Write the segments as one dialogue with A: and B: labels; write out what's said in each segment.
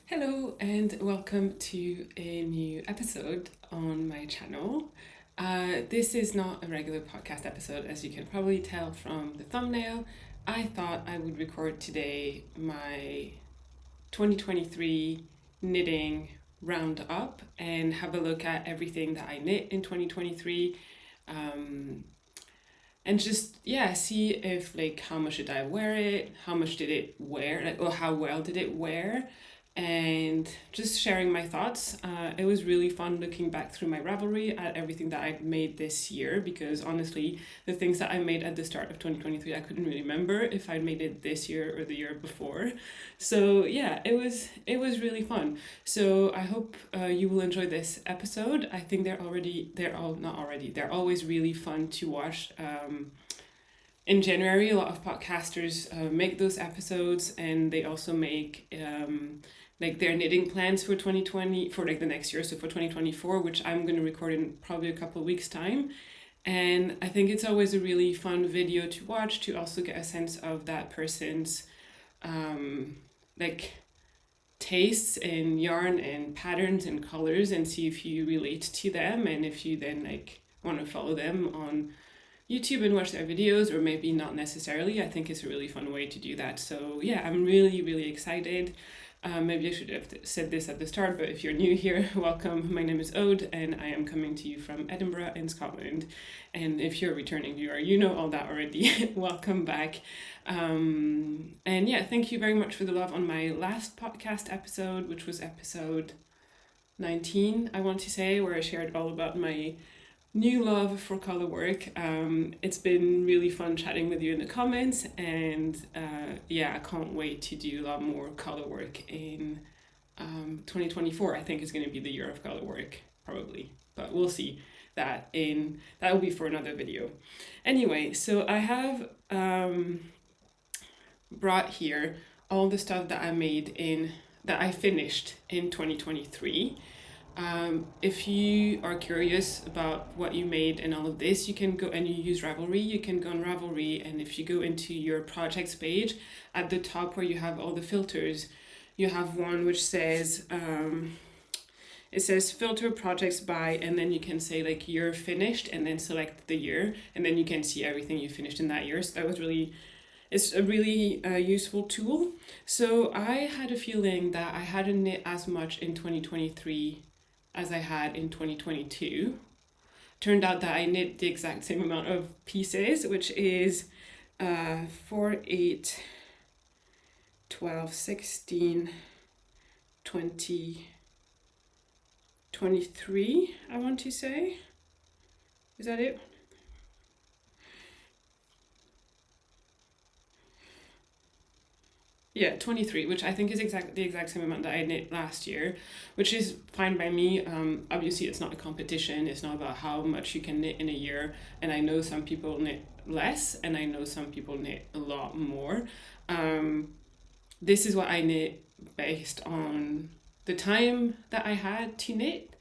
A: Hello and welcome to a new episode on my channel. This is not a regular podcast episode, as you can probably tell from the thumbnail. I thought I would record today my 2023 knitting roundup and have a look at everything that I knit in 2023. And just see if how much did I wear it, how much did it wear, or how well did it wear, and just sharing my thoughts. It was really fun looking back through my Ravelry at everything that I made this year, because honestly, the things that I made at the start of 2023, I couldn't really remember if I made it this year or the year before. So yeah, it was really fun. So I hope you will enjoy this episode. I think they're always really fun to watch. In January, a lot of podcasters make those episodes, and they also make their knitting plans for 2020, for the next year, so for 2024, which I'm going to record in probably a couple of weeks time. And I think it's always a really fun video to watch, to also get a sense of that person's tastes in yarn and patterns and colors, and see if you relate to them, and if you then want to follow them on YouTube and watch their videos, or maybe not necessarily. I think it's a really fun way to do that. So yeah, I'm really excited. Maybe I should have said this at the start, but if you're new here, welcome. My name is Ode, and I am coming to you from Edinburgh in Scotland. And if you're a returning viewer, you know all that already. Welcome back. And yeah, thank you very much for the love on my last podcast episode, which was episode 19, I want to say, where I shared all about my new love for color work. It's been really fun chatting with you in the comments, and I can't wait to do a lot more color work in 2024. I think is going to be the year of color work, probably, but we'll see. That will be for another video. Anyway, so I have brought here all the stuff that I finished in 2023. If you are curious about what you made and all of this, you can go, and you use Ravelry, you can go on Ravelry, and if you go into your projects page, at the top where you have all the filters, you have one which says, it says filter projects by, and then you can say year finished, and then select the year, and then you can see everything you finished in that year. So it's a really useful tool. So I had a feeling that I hadn't knit as much in 2023 as I had in 2022. Turned out that I knit the exact same amount of pieces, which is 4, 8, 12, 16, 20, 23, I want to say. Is that it? Yeah, 23, which I think is the exact same amount that I knit last year, which is fine by me. Obviously, it's not a competition. It's not about how much you can knit in a year. And I know some people knit less, and I know some people knit a lot more. This is what I knit based on the time that I had to knit,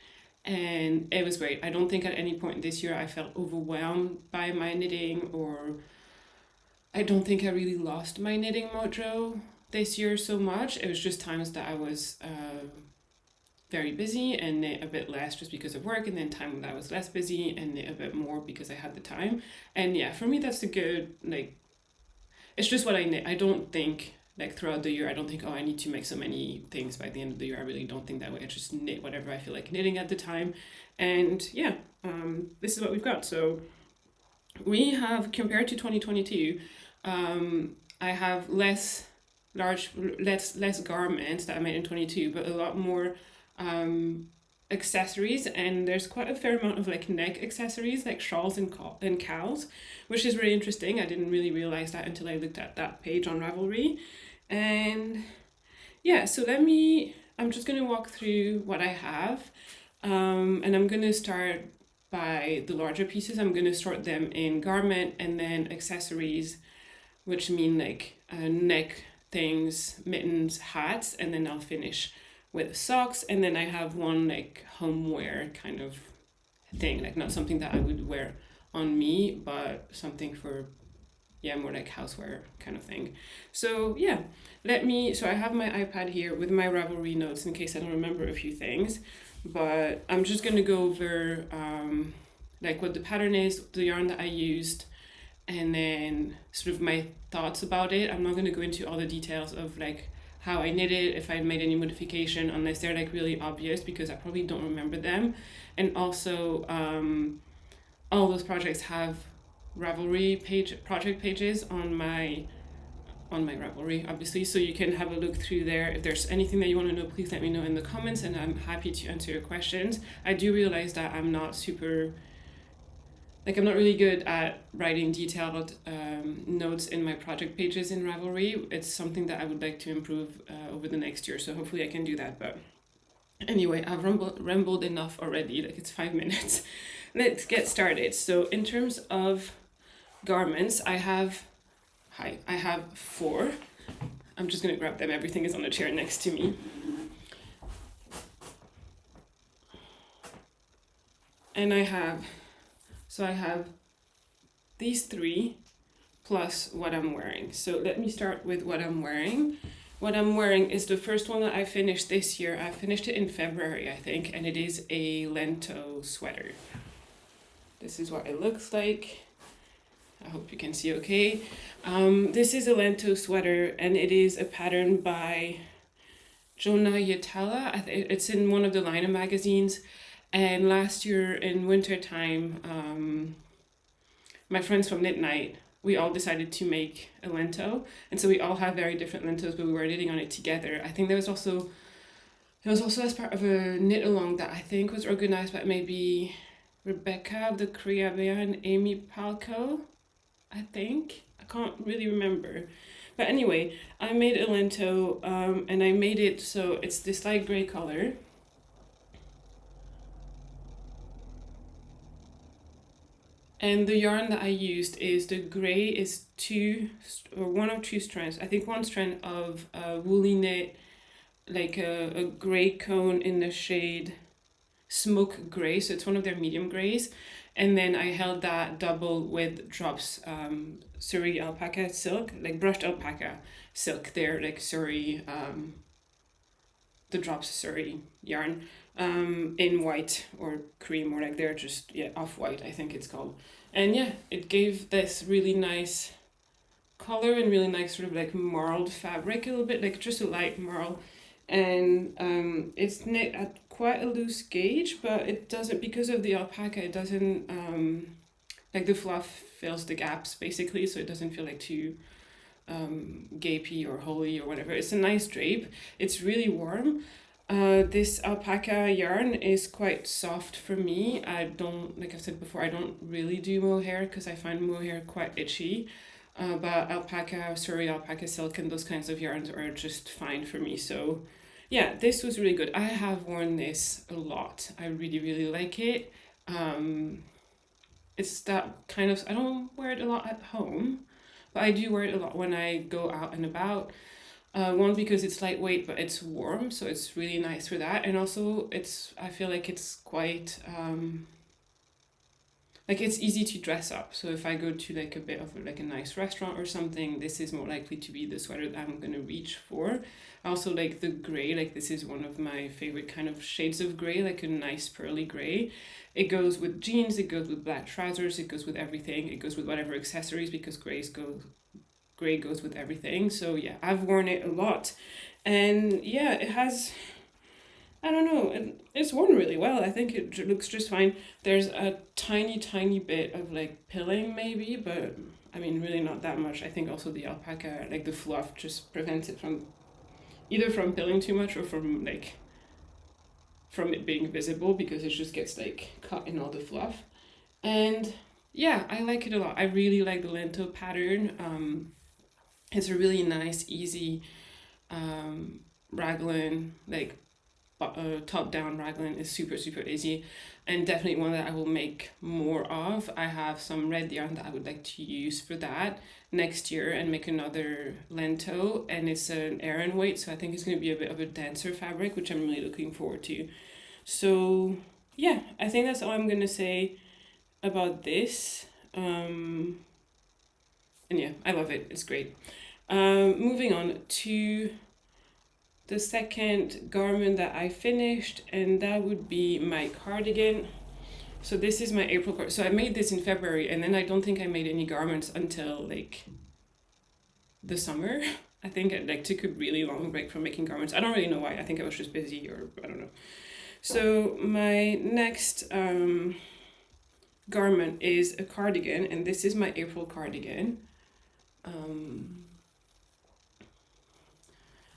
A: and it was great. I don't think at any point this year I felt overwhelmed by my knitting, or I don't think I really lost my knitting mojo this year so much. It was just times that I was very busy and knit a bit less just because of work, and then time when I was less busy and knit a bit more because I had the time. And yeah, for me that's a good, it's just what I knit. I don't think throughout the year, I don't think, oh, I need to make so many things by the end of the year. I really don't think that way. I just knit whatever I feel like knitting at the time. And yeah, this is what we've got. So we have, compared to 2022, I have less garments that I made in 22, but a lot more accessories, and there's quite a fair amount of neck accessories, like shawls and cowls, which is really interesting. I didn't really realize that until I looked at that page on Ravelry. And yeah, so I'm just going to walk through what I have. And I'm gonna start by the larger pieces. I'm gonna sort them in garment and then accessories, which mean like neck things, mittens, hats, and then I'll finish with socks. And then I have one like homeware kind of thing, like not something that I would wear on me, but something for, yeah, more like houseware kind of thing. So yeah, so I have my iPad here with my Ravelry notes in case I don't remember a few things, but I'm just gonna go over like what the pattern is, the yarn that I used, and then sort of my thoughts about it. I'm not gonna go into all the details of like how I knit it, if I made any modification, unless they're like really obvious, because I probably don't remember them. And also, all those projects have Ravelry project pages on my Ravelry, obviously, so you can have a look through there. If there's anything that you want to know, please let me know in the comments, and I'm happy to answer your questions. I do realize that I'm not really good at writing detailed notes in my project pages in Ravelry. It's something that I would like to improve over the next year, so hopefully I can do that. But anyway, I've rambled enough already, like it's 5 minutes. Let's get started. So in terms of garments, I have 4. I'm just gonna grab them. Everything is on the chair next to me. And I have these 3 plus what I'm wearing. So let me start with what I'm wearing. What I'm wearing is the first one that I finished this year. I finished it in February, I think, and it is a Lento sweater. This is what it looks like. I hope you can see okay. This is a Lento sweater, and it is a pattern by Jonah Yatala. It's in one of the Liner magazines. And last year in winter time, my friends from Knit Night, we all decided to make a Lento. And so we all have very different Lentos, but we were knitting on it together. I think it was also as part of a knit-along that I think was organized by maybe Rebecca of the Kriabea and Amy Palco, I think. I can't really remember. But anyway, I made a Lento, and I made it so it's this light gray color. And the yarn that I used is the gray is 1 or 2 strands. I think 1 strand of woolly knit, like a gray cone in the shade Smoke Gray. So it's one of their medium grays. And then I held that double with Drops Surrey alpaca silk, like brushed alpaca silk. They're like Surrey, the Drops Surrey yarn. In white or cream, or like they're just off-white, I think it's called. And yeah, it gave this really nice color and really nice sort of like marled fabric, a little bit like just a light marl. And it's knit at quite a loose gauge, but it doesn't, because of the alpaca, it doesn't like the fluff fills the gaps basically, so it doesn't feel like too gapey or holey or whatever. It's a nice drape. It's really warm. This alpaca yarn is quite soft for me. I don't, like I've said before, I don't really do mohair because I find mohair quite itchy. But alpaca, Surrey alpaca silk and those kinds of yarns are just fine for me. So yeah, this was really good. I have worn this a lot. I really, really like it. It's that kind of, I don't wear it a lot at home, but I do wear it a lot when I go out and about. One, because it's lightweight, but it's warm, so it's really nice for that. And also I feel like it's quite, like it's easy to dress up. So if I go to like a bit of like a nice restaurant or something, this is more likely to be the sweater that I'm gonna reach for. I also like the gray, like this is one of my favorite kind of shades of gray, like a nice pearly gray. It goes with jeans, it goes with black trousers, it goes with everything. It goes with whatever accessories, because gray goes with everything. So yeah, I've worn it a lot, and yeah, it has, I don't know, it's worn really well. I think it looks just fine. There's a tiny bit of like pilling maybe, but I mean really not that much. I think also the alpaca, like the fluff, just prevents it from either from pilling too much or from it being visible, because it just gets like caught in all the fluff. And yeah, I like it a lot. I really like the Lento pattern. It's a really nice, easy raglan, like top down raglan is super easy, and definitely one that I will make more of. I have some red yarn that I would like to use for that next year and make another lento, and it's an Aran weight, so I think it's going to be a bit of a denser fabric, which I'm really looking forward to. So yeah, I think that's all I'm going to say about this. And yeah, I love it. It's great. Moving on to the second garment that I finished, and that would be my cardigan. So this is my April cardigan. So I made this in February, and then I don't think I made any garments until like the summer. I think I like took a really long break from making garments. I don't really know why. I think I was just busy, or I don't know. So my next garment is a cardigan, and this is my April cardigan.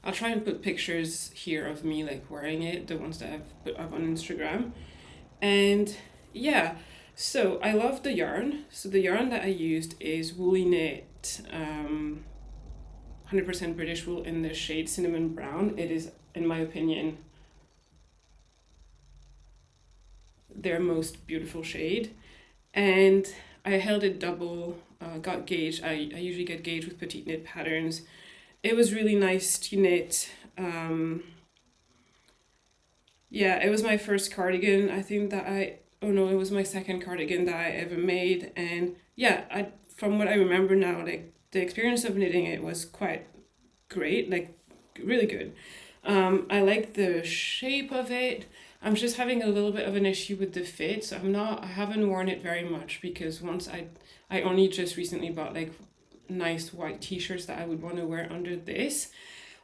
A: I'll try and put pictures here of me like wearing it, the ones that I've put up on Instagram. And yeah, so I love the yarn. So the yarn that I used is Woolly Knit 100% British wool in the shade Cinnamon Brown. It is, in my opinion, their most beautiful shade. And I held it double, got gauge. I usually get gauge with petite knit patterns. It was really nice to knit. Yeah, it was my first cardigan. I think that it was my second cardigan that I ever made. And yeah, from what I remember now, like the experience of knitting it was quite great, like really good. I like the shape of it. I'm just having a little bit of an issue with the fit, so I haven't worn it very much, because once I only just recently bought like nice white t-shirts that I would want to wear under this.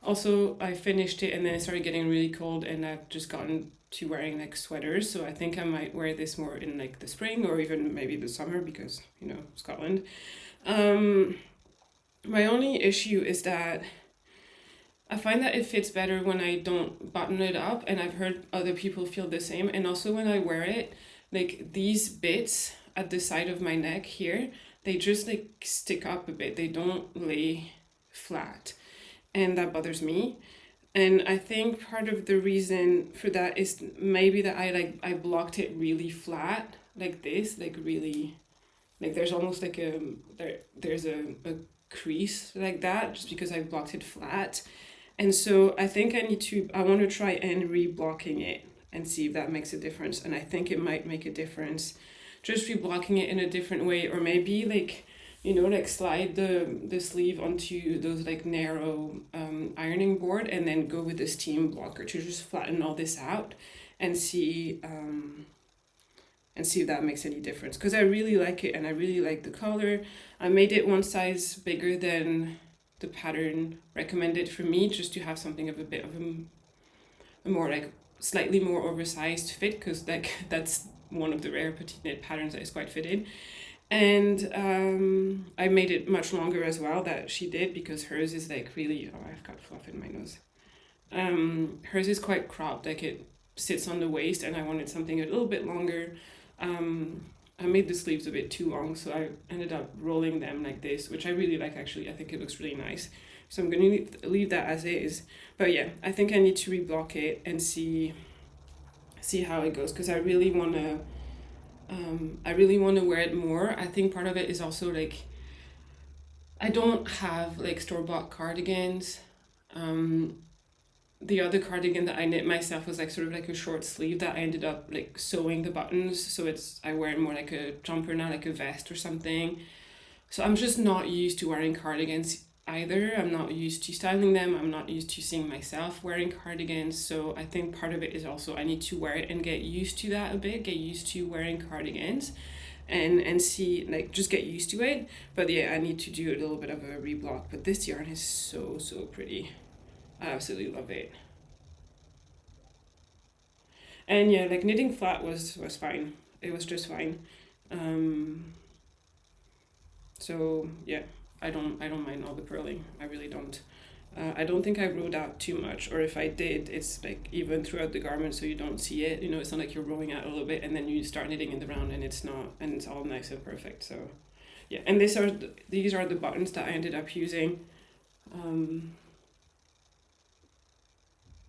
A: Also, I finished it and then it started getting really cold, and I've just gotten to wearing like sweaters, so I think I might wear this more in like the spring or even maybe the summer, because you know, Scotland. My only issue is that I find that it fits better when I don't button it up, and I've heard other people feel the same. And also when I wear it, like these bits at the side of my neck here, they just like stick up a bit. They don't lay flat, and that bothers me. And I think part of the reason for that is maybe that I blocked it really flat like this, like really, like there's almost like there's a crease like that, just because I blocked it flat. And so I think I want to try and re-blocking it and see if that makes a difference. And I think it might make a difference, just re-blocking it in a different way, or maybe like, you know, like slide the sleeve onto those like narrow ironing board, and then go with the steam blocker to just flatten all this out and see if that makes any difference. Because I really like it, and I really like the color. I made it one size bigger than the pattern recommended for me, just to have something of a bit of a more like slightly more oversized fit, because like that's one of the rare petite knit patterns that is quite fitted. And I made it much longer as well, that she did, because hers is like really, oh, I've got fluff in my nose. Hers is quite cropped, like it sits on the waist, and I wanted something a little bit longer. I made the sleeves a bit too long, so I ended up rolling them like this, which I really like actually. I think it looks really nice. So I'm going to leave that as is. But yeah, I think I need to reblock it and see how it goes, because I really want to wear it more. I think part of it is also like, I don't have like store-bought cardigans. The other cardigan that I knit myself was like sort of like a short sleeve that I ended up like sewing the buttons, so I wear it more like a jumper now, like a vest or something. So I'm just not used to wearing cardigans either. I'm not used to styling them. I'm not used to seeing myself wearing cardigans. So I think part of it is also I need to wear it and get used to that a bit, get used to wearing cardigans and see, like, just get used to it. But yeah, I need to do a little bit of a reblock. But this yarn is so pretty. I absolutely love it. And yeah, like knitting flat was fine. It was just fine. So yeah, I don't mind all the purling. I really don't. I don't think I rowed out too much, or if I did, it's like even throughout the garment, so you don't see it. You know, it's not like you're rowing out a little bit and then you start knitting in the round and it's not, and it's all nice and perfect. So yeah, and these are the buttons that I ended up using.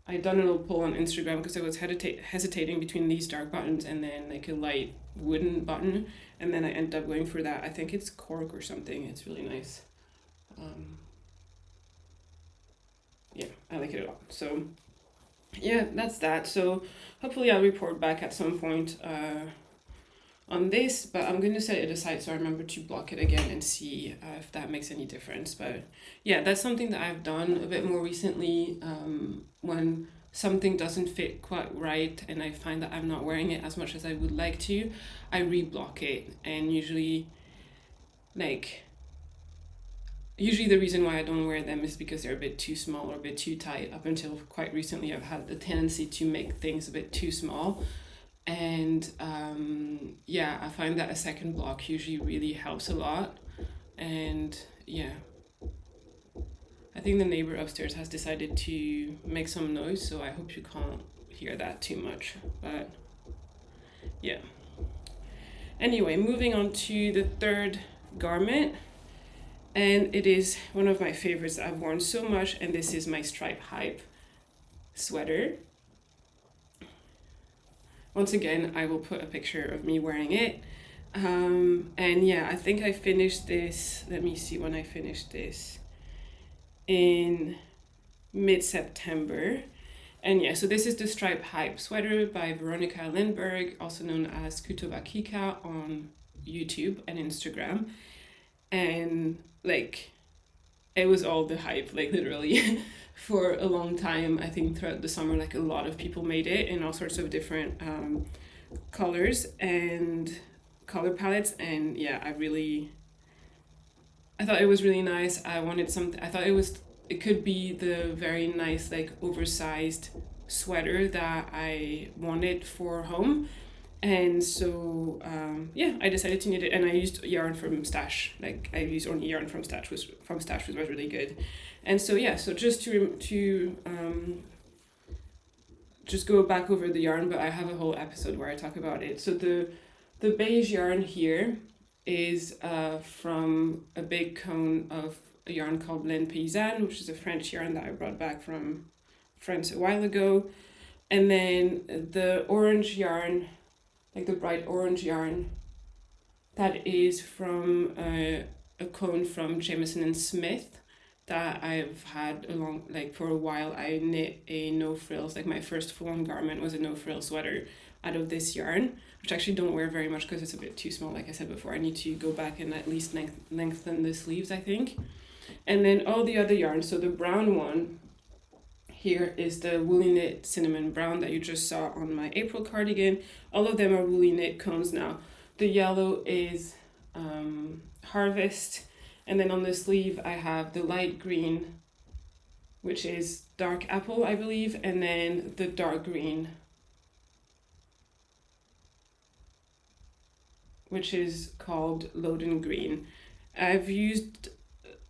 A: I done a little poll on Instagram because I was hesitating between these dark buttons and then like a light wooden button, and then I ended up going for that. I think it's cork or something. It's really nice. Yeah, I like it a lot. So yeah, that's that. So hopefully I'll report back at some point on this, but I'm going to set it aside so I remember to block it again and see if that makes any difference. But yeah, that's something that I've done a bit more recently. When something doesn't fit quite right and I find that I'm not wearing it as much as I would like to, I reblock it. And usually the reason why I don't wear them is because they're a bit too small or a bit too tight. Up until quite recently, I've had the tendency to make things a bit too small. And yeah, I find that a second block usually really helps a lot. And yeah, I think the neighbor upstairs has decided to make some noise, so I hope you can't hear that too much. But yeah. Anyway, moving on to the third garment. And it is one of my favorites that I've worn so much, and this is my Stripe Hype sweater. Once again, I will put a picture of me wearing it. And yeah, I think I finished this, let me see when I finished this, in mid-September. And yeah, so this is the Stripe Hype sweater by Veronica Lindberg, also known as Kutobakika on YouTube and Instagram. And like, it was all the hype, like literally for a long time. I think throughout the summer, like a lot of people made it in all sorts of different colors and color palettes. And yeah, I thought it was really nice. I wanted something, I thought it could be the very nice, like oversized sweater that I wanted for home. And so yeah, I decided to knit it, and I used yarn from Stash. Like I used only yarn from Stash, which was really good. And so yeah, so just to just go back over the yarn, but I have a whole episode where I talk about it. So the beige yarn here is from a big cone of a yarn called Laine Paysanne, which is a French yarn that I brought back from France a while ago. And then the orange yarn, like the bright orange yarn, that is from a cone from Jameson and Smith that I've had for a while. I knit a no frills, like my first full-on garment was a no frill sweater out of this yarn, which I actually don't wear very much because it's a bit too small. Like I said before, I need to go back and at least lengthen the sleeves, I think. And then all the other yarns, so the brown one here is the woolly knit cinnamon brown that you just saw on my April cardigan. All of them are woolly knit cones now. The yellow is Harvest, and then on the sleeve I have the light green, which is dark apple, I believe, and then the dark green, which is called Loden Green. I've used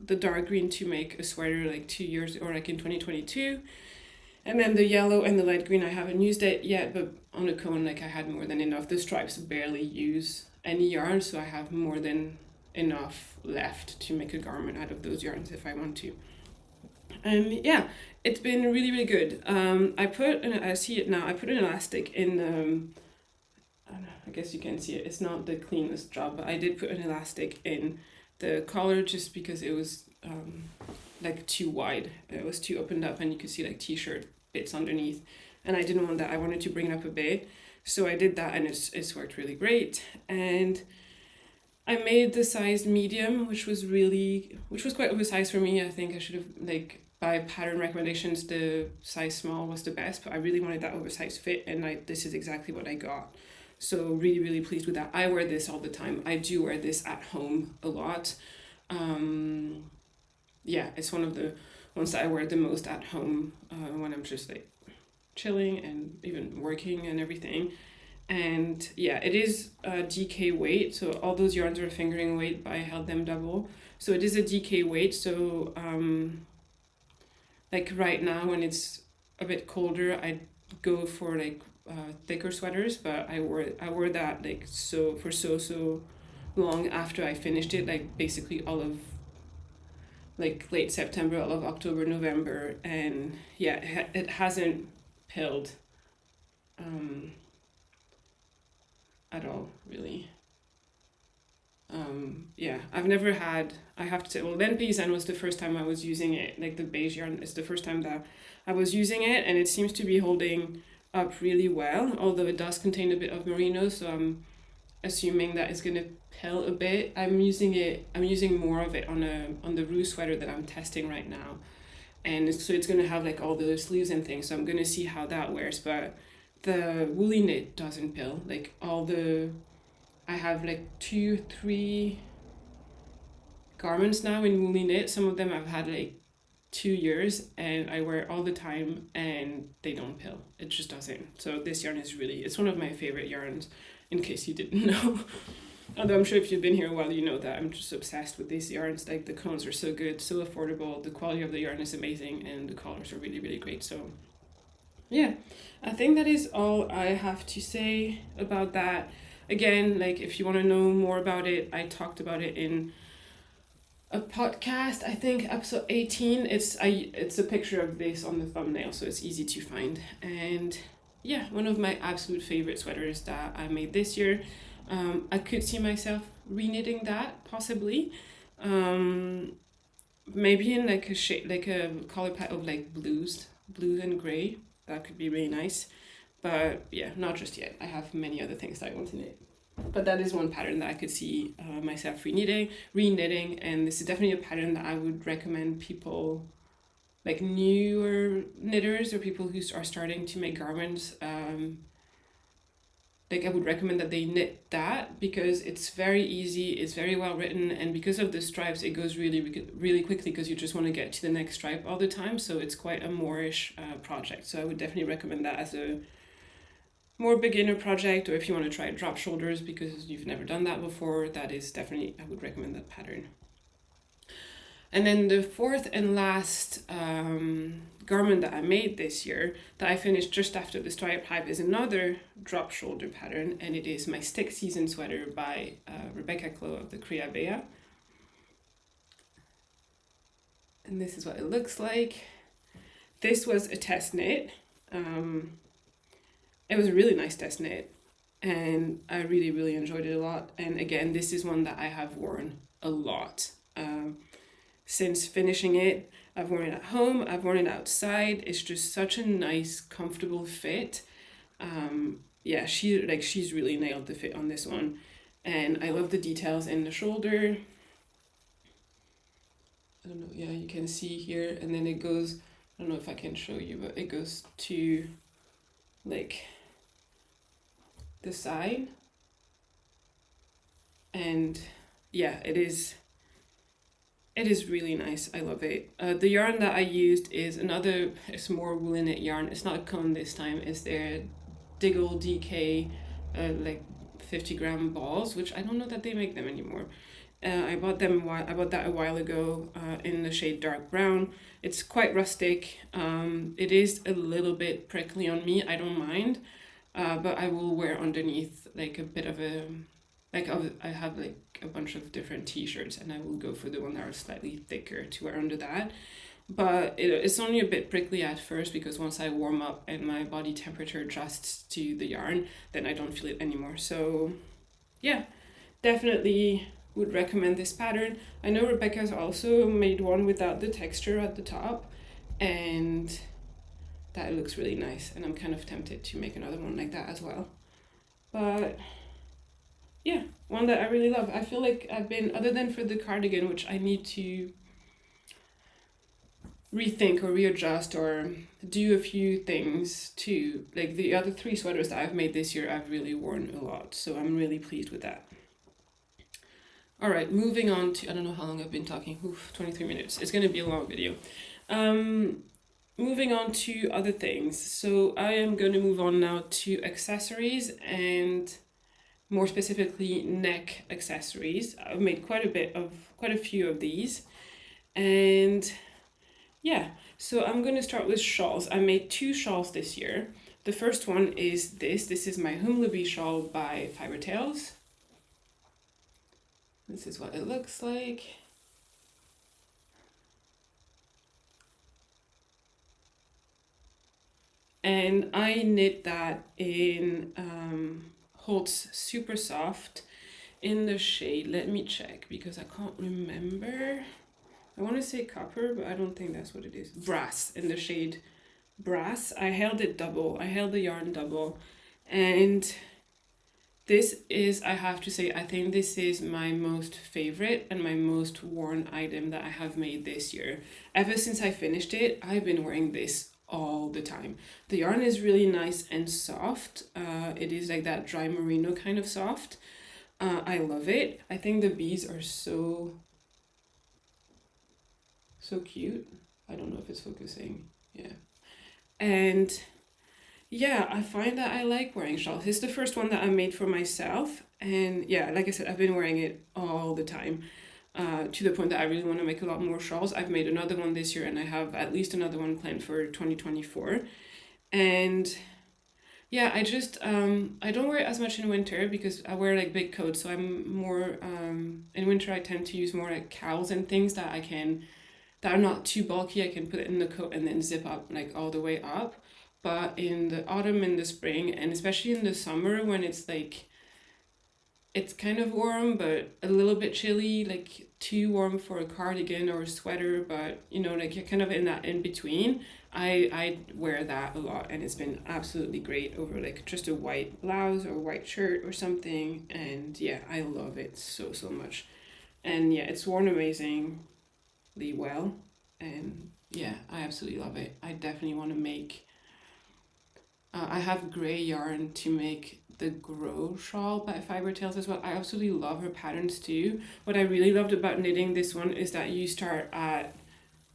A: the dark green to make a sweater like 2 years, or like in 2022. And then the yellow and the light green, I haven't used it yet, but on a cone, like I had more than enough. The stripes barely use any yarn, so I have more than enough left to make a garment out of those yarns if I want to. And yeah, it's been really, really good. I see it now, I put an elastic in, I guess you can see it, it's not the cleanest job, but I did put an elastic in the collar just because it was like too wide. It was too opened up and you could see like t-shirt bits underneath, and I didn't want that. I wanted to bring it up a bit, so I did that, and it's worked really great. And I made the size medium, which was quite oversized for me. I think I should have, like, by pattern recommendations, the size small was the best, but I really wanted that oversized fit, and this is exactly what I got. So really, really pleased with that. I wear this all the time. I do wear this at home a lot. Yeah, it's one of the ones that I wear the most at home when I'm just like chilling and even working and everything. And yeah, it is a DK weight, so all those yarns are fingering weight, but I held them double. So it is a DK weight, so like right now when it's a bit colder, I go for like thicker sweaters, but I wore that like so long after I finished it, like basically all of like late September, all of October, November, and yeah, it hasn't pilled at all, really. Yeah, I've never had, I have to say, well, then Paysan was the first time I was using it, like the beige yarn is the first time that I was using it, and it seems to be holding up really well, although it does contain a bit of merino, so I'm assuming that it's gonna pill a bit. I'm using more of it on the Rue sweater that I'm testing right now, and so it's gonna have like all the sleeves and things, so I'm gonna see how that wears. But the woolly knit doesn't pill, like all the, I have like 2-3 garments now in woolly knit. Some of them I've had like 2 years and I wear all the time and they don't pill. It just doesn't. So this yarn is really, it's one of my favorite yarns, in case you didn't know. Although I'm sure if you've been here a while, you know that I'm just obsessed with these yarns. Like the cones are so good, so affordable, the quality of the yarn is amazing, and the colors are really, really great. So yeah, I think that is all I have to say about that. Again, like if you want to know more about it, I talked about it in a podcast, I think episode 18. It's a picture of this on the thumbnail, so it's easy to find. And yeah, one of my absolute favorite sweaters that I made this year. I could see myself re-knitting that possibly. Maybe in like a shade, like a color palette of like blues and gray. That could be really nice. But yeah, not just yet. I have many other things that I want to knit. But that is one pattern that I could see myself re-knitting, and this is definitely a pattern that I would recommend people, like newer knitters or people who are starting to make garments. Like I would recommend that they knit that because it's very easy, it's very well written, and because of the stripes, it goes really quickly because you just want to get to the next stripe all the time. So it's quite a moreish project. So I would definitely recommend that as a more beginner project, or if you want to try drop shoulders because you've never done that before, that is definitely, I would recommend that pattern. And then the fourth and last garment that I made this year that I finished just after the stripe hive is another drop shoulder pattern, and it is my stick season sweater by Rebecca Clow of the Criabea. And this is what it looks like. This was a test knit. It was a really nice test knit, and I really, really enjoyed it a lot. And again, this is one that I have worn a lot. Since finishing it, I've worn it at home, I've worn it outside. It's just such a nice, comfortable fit. Yeah, she's really nailed the fit on this one. And I love the details in the shoulder. I don't know, yeah, you can see here, and then it goes, I don't know if I can show you, but it goes to like the side, and yeah, it is really nice. I love it. The yarn that I used is it's more woolen knit yarn. It's not a cone this time. It's their Diggle DK like 50-gram balls, which I don't know that they make them anymore. I bought that a while ago in the shade dark brown. It's quite rustic. It is a little bit prickly on me. I don't mind, but I will wear underneath like a bit of a, like I have like a bunch of different t-shirts, and I will go for the one that are slightly thicker to wear under that. But it's only a bit prickly at first, because once I warm up and my body temperature adjusts to the yarn, then I don't feel it anymore. So yeah, definitely would recommend this pattern. I know Rebecca's also made one without the texture at the top, and that looks really nice, and I'm kind of tempted to make another one like that as well. But yeah, one that I really love. I feel like I've been, other than for the cardigan, which I need to rethink or readjust or do a few things to, like the other 3 sweaters that I've made this year, I've really worn a lot. So I'm really pleased with that. All right, moving on to, I don't know how long I've been talking. Oof, 23 minutes. It's going to be a long video. Moving on to other things. So I am going to move on now to accessories, and more specifically neck accessories. I've made quite a few of these, and yeah, so I'm going to start with shawls. I made 2 shawls this year. The first one is this is my Humleby shawl by Fiber Tales. This is what it looks like. and I knit that in Holt's Super Soft in the shade, let me check because I can't remember. I want to say copper, but I don't think that's what it is. Brass, in the shade Brass. I held it double. I held the yarn double. And this is, I have to say, I think this is my most favorite and my most worn item that I have made this year. Ever since I finished it, I've been wearing this all the time. The yarn is really nice and soft. It is like that dry merino kind of soft. I love it. I think the beads are so cute. I don't know if it's focusing. Yeah. And yeah, I find that I like wearing shawls. It's the first one that I made for myself. And yeah, like I said, I've been wearing it all the time. To the point that I really want to make a lot more shawls. I've made another one this year and I have at least another one planned for 2024. And yeah, I just I don't wear it as much in winter because I wear like big coats, so I'm more in winter I tend to use more like cowls and things that that are not too bulky. I can put it in the coat and then zip up like all the way up. But in the autumn and the spring, and especially in the summer when it's like it's kind of warm but a little bit chilly, like too warm for a cardigan or a sweater, but you know, like you're kind of in that in between. I wear that a lot and it's been absolutely great over like just a white blouse or white shirt or something. And yeah, I love it so much. And yeah, it's worn amazingly well. And yeah, I absolutely love it. I definitely want to make I have gray yarn to make the Grow shawl by Fiber Tales as well. I absolutely love her patterns too. What I really loved about knitting this one is that you start at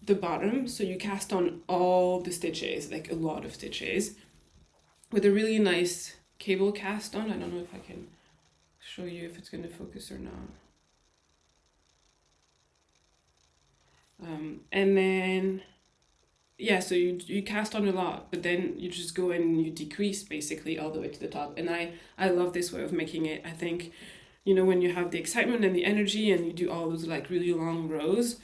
A: the bottom, so you cast on all the stitches, like a lot of stitches, with a really nice cable cast on. I don't know if I can show you if it's going to focus or not. And then yeah, so you cast on a lot, but then you just go and you decrease basically all the way to the top. And I love this way of making it. I think, you know, when you have the excitement and the energy and you do all those like really long rows,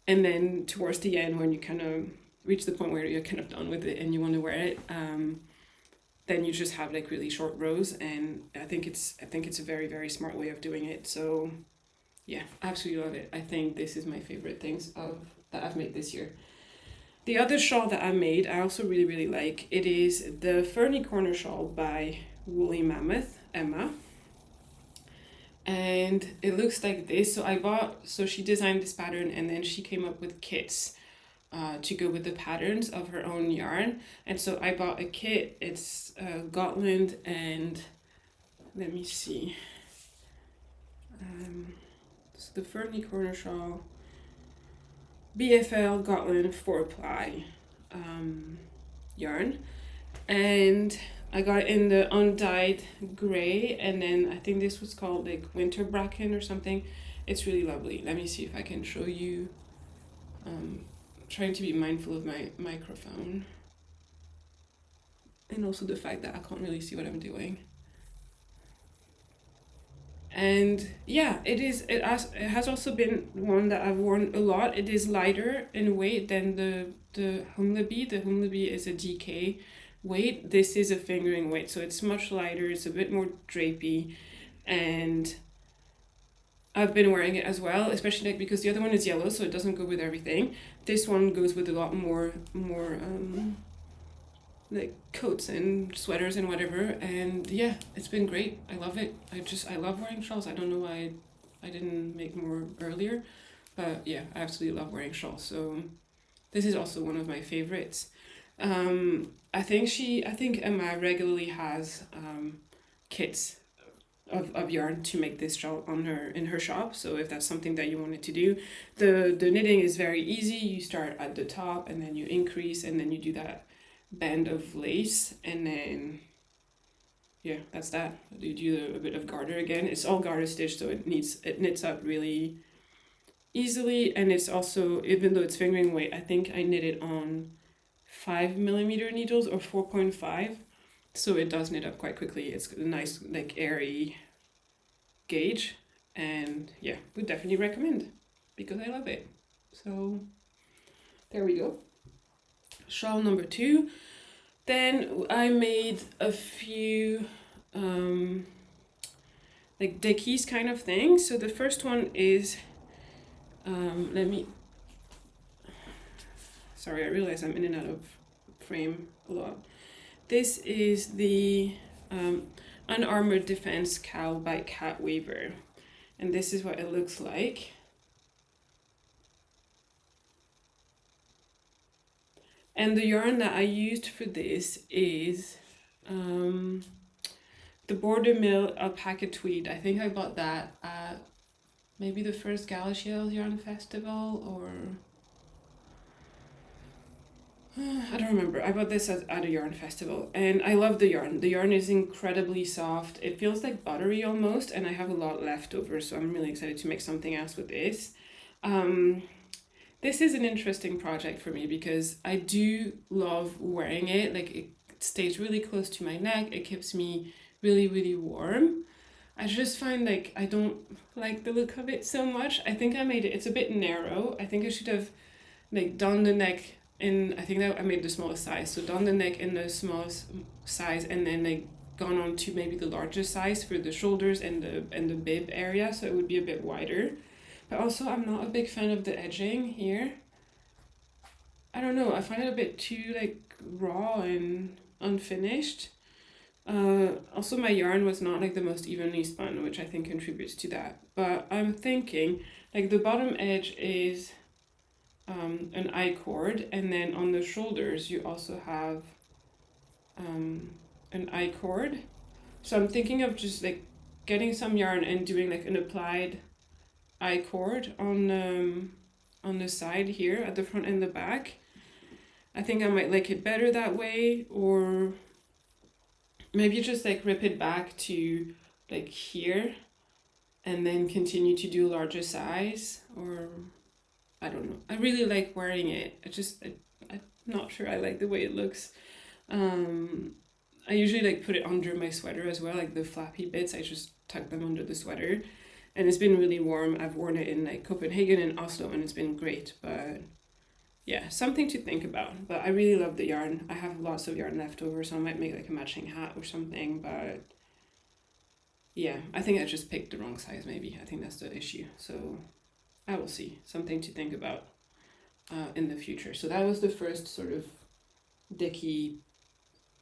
A: and then towards the end when you kind of reach the point where you're kind of done with it and you want to wear it, then you just have like really short rows. And I think it's a very smart way of doing it. So yeah, absolutely love it. I think this is my favorite things that I've made this year. The other shawl that I made, I also really like. It is the Ferny Corner shawl by Woolly Mammoth, Emma. And it looks like this. So she designed this pattern and then she came up with kits to go with the patterns of her own yarn. And so I bought a kit. It's Gotland and let me see. So the Ferny Corner shawl. BFL Gotland 4-ply yarn, and I got it in the undyed gray, and then I think this was called like winter bracken or something. It's really lovely. Let me see if I can show you. Trying to be mindful of my microphone and also the fact that I can't really see what I'm doing. And yeah, it has also been one that I've worn a lot. It is lighter in weight than the Humleby. The Humleby is a DK weight. This is a fingering weight, so it's much lighter. It's a bit more drapey, and I've been wearing it as well, especially like because the other one is yellow, so it doesn't go with everything. This one goes with a lot more like coats and sweaters and whatever, and yeah, it's been great. I love it. I love wearing shawls. I don't know why I didn't make more earlier, but yeah, I absolutely love wearing shawls. So this is also one of my favorites. I think Emma regularly has kits of yarn to make this shawl in her shop. So if that's something that you wanted to do, the knitting is very easy. You start at the top and then you increase and then you do that band of lace, and then yeah, that's that. You do a bit of garter again. It's all garter stitch, so it knits up really easily, and it's also, even though it's fingering weight, I think I knit it on 5mm needles or 4.5, so it does knit up quite quickly. It's a nice like airy gauge, and yeah, would definitely recommend because I love it. So there we go. Shawl number 2. Then I made a few like dickies kind of things. So the first one is, let me, sorry, I realize I'm in and out of frame a lot. This is the Unarmored Defense Cowl by Cat Weaver. And this is what it looks like. And the yarn that I used for this is the Border Mill Alpaca Tweed. I think I bought that at maybe the first Galashiels Yarn Festival, or I don't remember. I bought this at a yarn festival, and I love the yarn. The yarn is incredibly soft. It feels like buttery almost, and I have a lot left over, so I'm really excited to make something else with this. This is an interesting project for me because I do love wearing it. Like, it stays really close to my neck. It keeps me really, really warm. I just find like I don't like the look of it so much. I think I made it, it's a bit narrow. I think I should have like done the neck in, I think that I made the smallest size. So done the neck in the smallest size and then like gone on to maybe the largest size for the shoulders and the bib area, so it would be a bit wider. But also I'm not a big fan of the edging here. I don't know, I find it a bit too like raw and unfinished. Also my yarn was not like the most evenly spun, which I think contributes to that. But I'm thinking like the bottom edge is an I-cord, and then on the shoulders you also have an I-cord. So I'm thinking of just like getting some yarn and doing like an applied I-cord on the side here at the front and the back. I think I might like it better that way, or maybe just like rip it back to like here and then continue to do a larger size, or I don't know. I really like wearing it. I'm not sure I like the way it looks. I usually like put it under my sweater as well, like the flappy bits, I just tuck them under the sweater. And it's been really warm. I've worn it in like Copenhagen and Oslo and it's been great, but yeah, something to think about. But I really love the yarn. I have lots of yarn left over, so I might make like a matching hat or something, but yeah, I think I just picked the wrong size maybe. I think that's the issue. So I will see. Something to think about in the future. So that was the first sort of dicky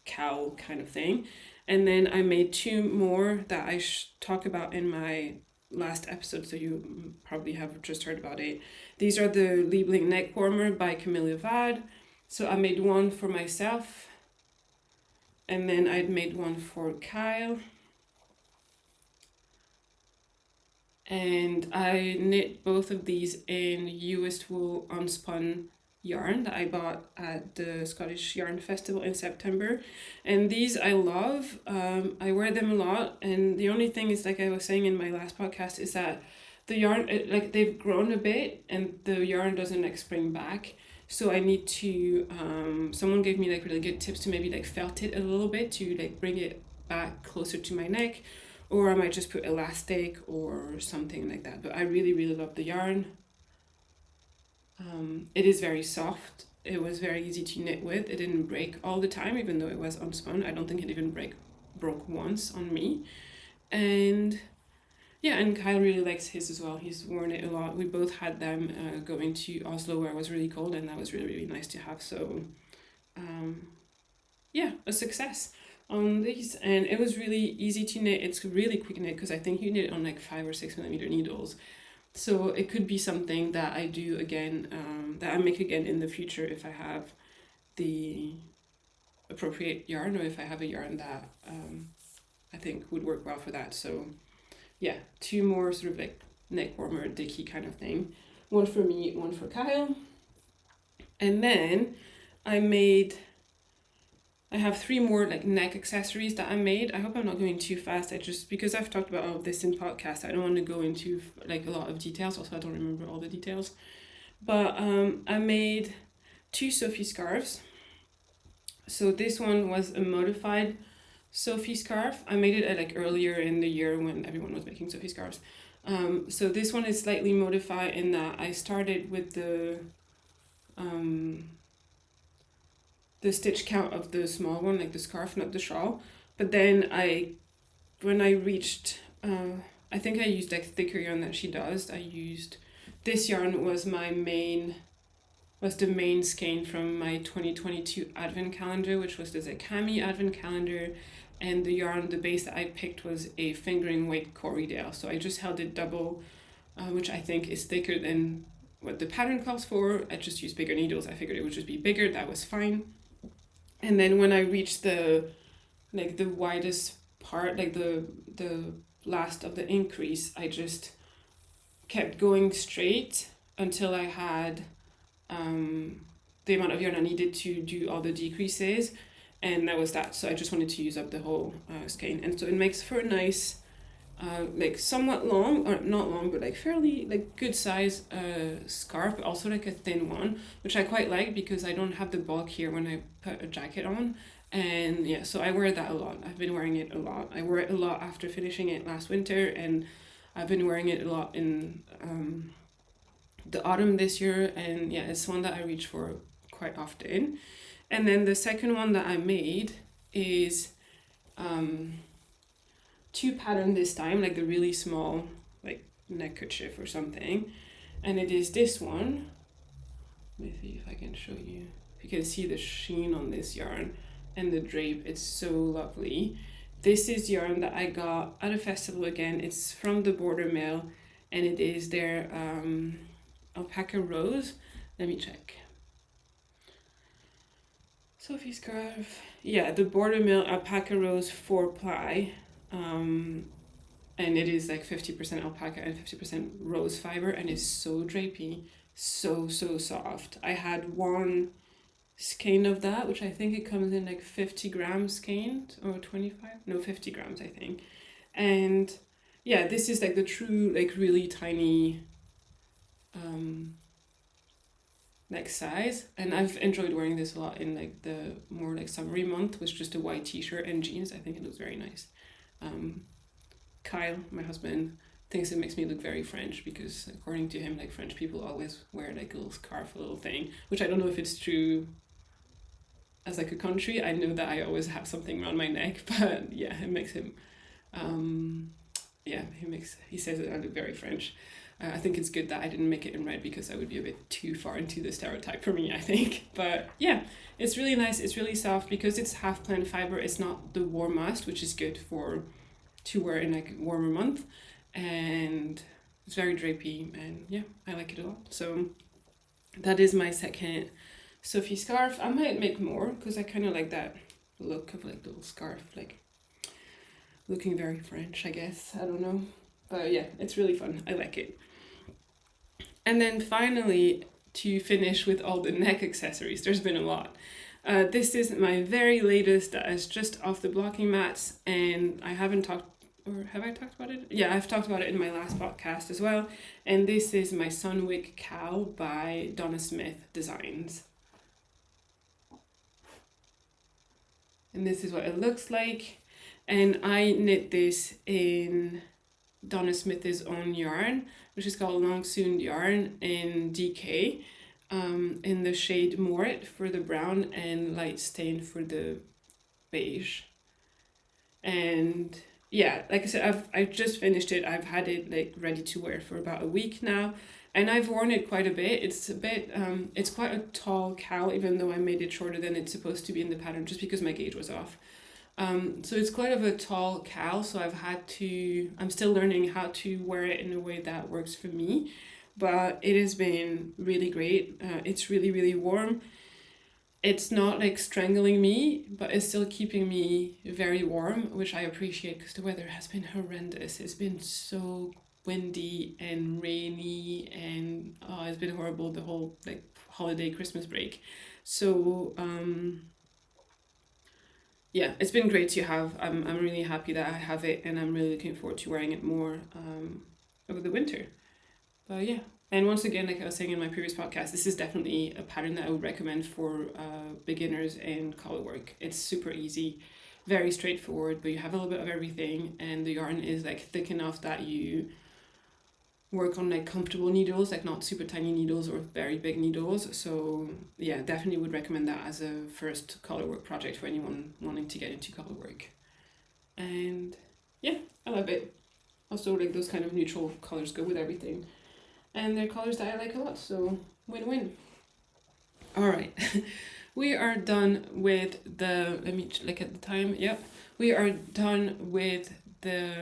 A: cowl kind of thing. And then I made two more that I talk about in my last episode, so you probably have just heard about it. These are the Liebling neck warmer by Camilla Vad. So I made one for myself, and then I'd made one for Kyle. And I knit both of these in US wool unspun yarn that I bought at the Scottish Yarn Festival in September. And these I love. I wear them a lot, and the only thing is, like I was saying in my last podcast, is that the yarn, like they've grown a bit and the yarn doesn't like spring back. So I need to, someone gave me like really good tips to maybe like felt it a little bit to like bring it back closer to my neck, or I might just put elastic or something like that. But I really, really love the yarn. It is very soft. It was very easy to knit with. It didn't break all the time, even though it was unspun. I don't think it even broke once on me. And yeah, and Kyle really likes his as well. He's worn it a lot. We both had them going to Oslo where it was really cold, and that was really, really nice to have. So yeah, a success on these. And it was really easy to knit. It's really quick knit because I think you knit it on like 5 or 6 millimeter needles. So it could be something that I do again, that I make again in the future if I have the appropriate yarn, or if I have a yarn that I think would work well for that. So yeah, two more sort of like neck warmer, dicky kind of thing. One for me, one for Kyle. And then I have 3 more like neck accessories that I made. I hope I'm not going too fast. Because I've talked about all of this in podcast, I don't want to go into like a lot of details. Also, I don't remember all the details. But I made 2 Sophie scarves. So this one was a modified Sophie scarf. I made it like earlier in the year when everyone was making Sophie scarves. So this one is slightly modified in that I started with the the stitch count of the small one, like the scarf, not the shawl. But then when I reached, I think I used like thicker yarn that she does. I used, this yarn was the main skein from my 2022 advent calendar, which was the Zakami advent calendar. And the yarn, the base that I picked was a fingering weight Corriedale. So I just held it double, which I think is thicker than what the pattern calls for. I just used bigger needles. I figured it would just be bigger. That was fine. And then when I reached the widest part, like the last of the increase, I just kept going straight until I had the amount of yarn I needed to do all the decreases, and that was that. So I just wanted to use up the whole skein, and so it makes for a nice like somewhat long, or not long, but like fairly like good size scarf, but also like a thin one, which I quite like because I don't have the bulk here when I put a jacket on. And yeah, so I wear that a lot. I've been wearing it a lot. I wore it a lot after finishing it last winter, and I've been wearing it a lot in the autumn this year. And yeah, it's one that I reach for quite often. And then the second one that I made is two pattern this time, like the really small like neckerchief or something. And it is this one. Let me see if I can show you. You can see the sheen on this yarn and the drape. It's so lovely. This is yarn that I got at a festival again. It's from the Border Mill, and it is their alpaca rose. Let me check. Sophie scarf. Yeah, the Border Mill alpaca rose 4-ply. And it is like 50% alpaca and 50% rose fiber, and it's so drapey, so soft. I had one skein of that, which I think it comes in like 50 grams skein, or 25, no, 50 grams I think. And yeah, this is like the true like really tiny like size, and I've enjoyed wearing this a lot in like the more like summery month with just a white t-shirt and jeans. I think it looks very nice. Kyle, my husband, thinks it makes me look very French because according to him, like French people always wear like a little scarf, a little thing, which I don't know if it's true as like a country. I know that I always have something around my neck, but yeah, it makes him he says that I look very French. I think it's good that I didn't make it in red because that would be a bit too far into the stereotype for me, I think. But yeah, it's really nice. It's really soft because it's half plant fiber. It's not the warmest, which is good to wear in like a warmer month. And it's very drapey, and yeah, I like it a lot. So that is my second Sophie scarf. I might make more because I kind of like that look of like little scarf, like looking very French, I guess. I don't know. But yeah, it's really fun. I like it. And then finally, to finish with all the neck accessories, there's been a lot. This is my very latest that is just off the blocking mats, and I haven't talked, or have I talked about it? Yeah, I've talked about it in my last podcast as well. And this is my Sunwick cowl by Donna Smith Designs. And this is what it looks like. And I knit this in Donna Smith's own yarn, which is called Long Soon yarn in DK, in the shade Morit for the brown and Light Stain for the beige. And yeah, like I said, I've just finished it. I've had it like ready to wear for about a week now, and I've worn it quite a bit. It's a bit it's quite a tall cowl, even though I made it shorter than it's supposed to be in the pattern, just because my gauge was off. So it's quite of a tall cowl, so I'm still learning how to wear it in a way that works for me, but it has been really great. It's really, really warm. It's not like strangling me, but it's still keeping me very warm, which I appreciate because the weather has been horrendous. It's been so windy and rainy, and it's been horrible the whole like holiday Christmas break. So yeah, it's been great to have. I'm really happy that I have it, and I'm really looking forward to wearing it more over the winter. But yeah, and once again, like I was saying in my previous podcast, this is definitely a pattern that I would recommend for beginners in color work. It's super easy, very straightforward, but you have a little bit of everything, and the yarn is like thick enough that you work on like comfortable needles, like not super tiny needles or very big needles. So yeah, definitely would recommend that as a first color work project for anyone wanting to get into color work. And yeah, I love it. Also, like those kind of neutral colors go with everything, and they're colors that I like a lot, so win-win. All right. We are done with the, let me look at the time. Yep. We are done with the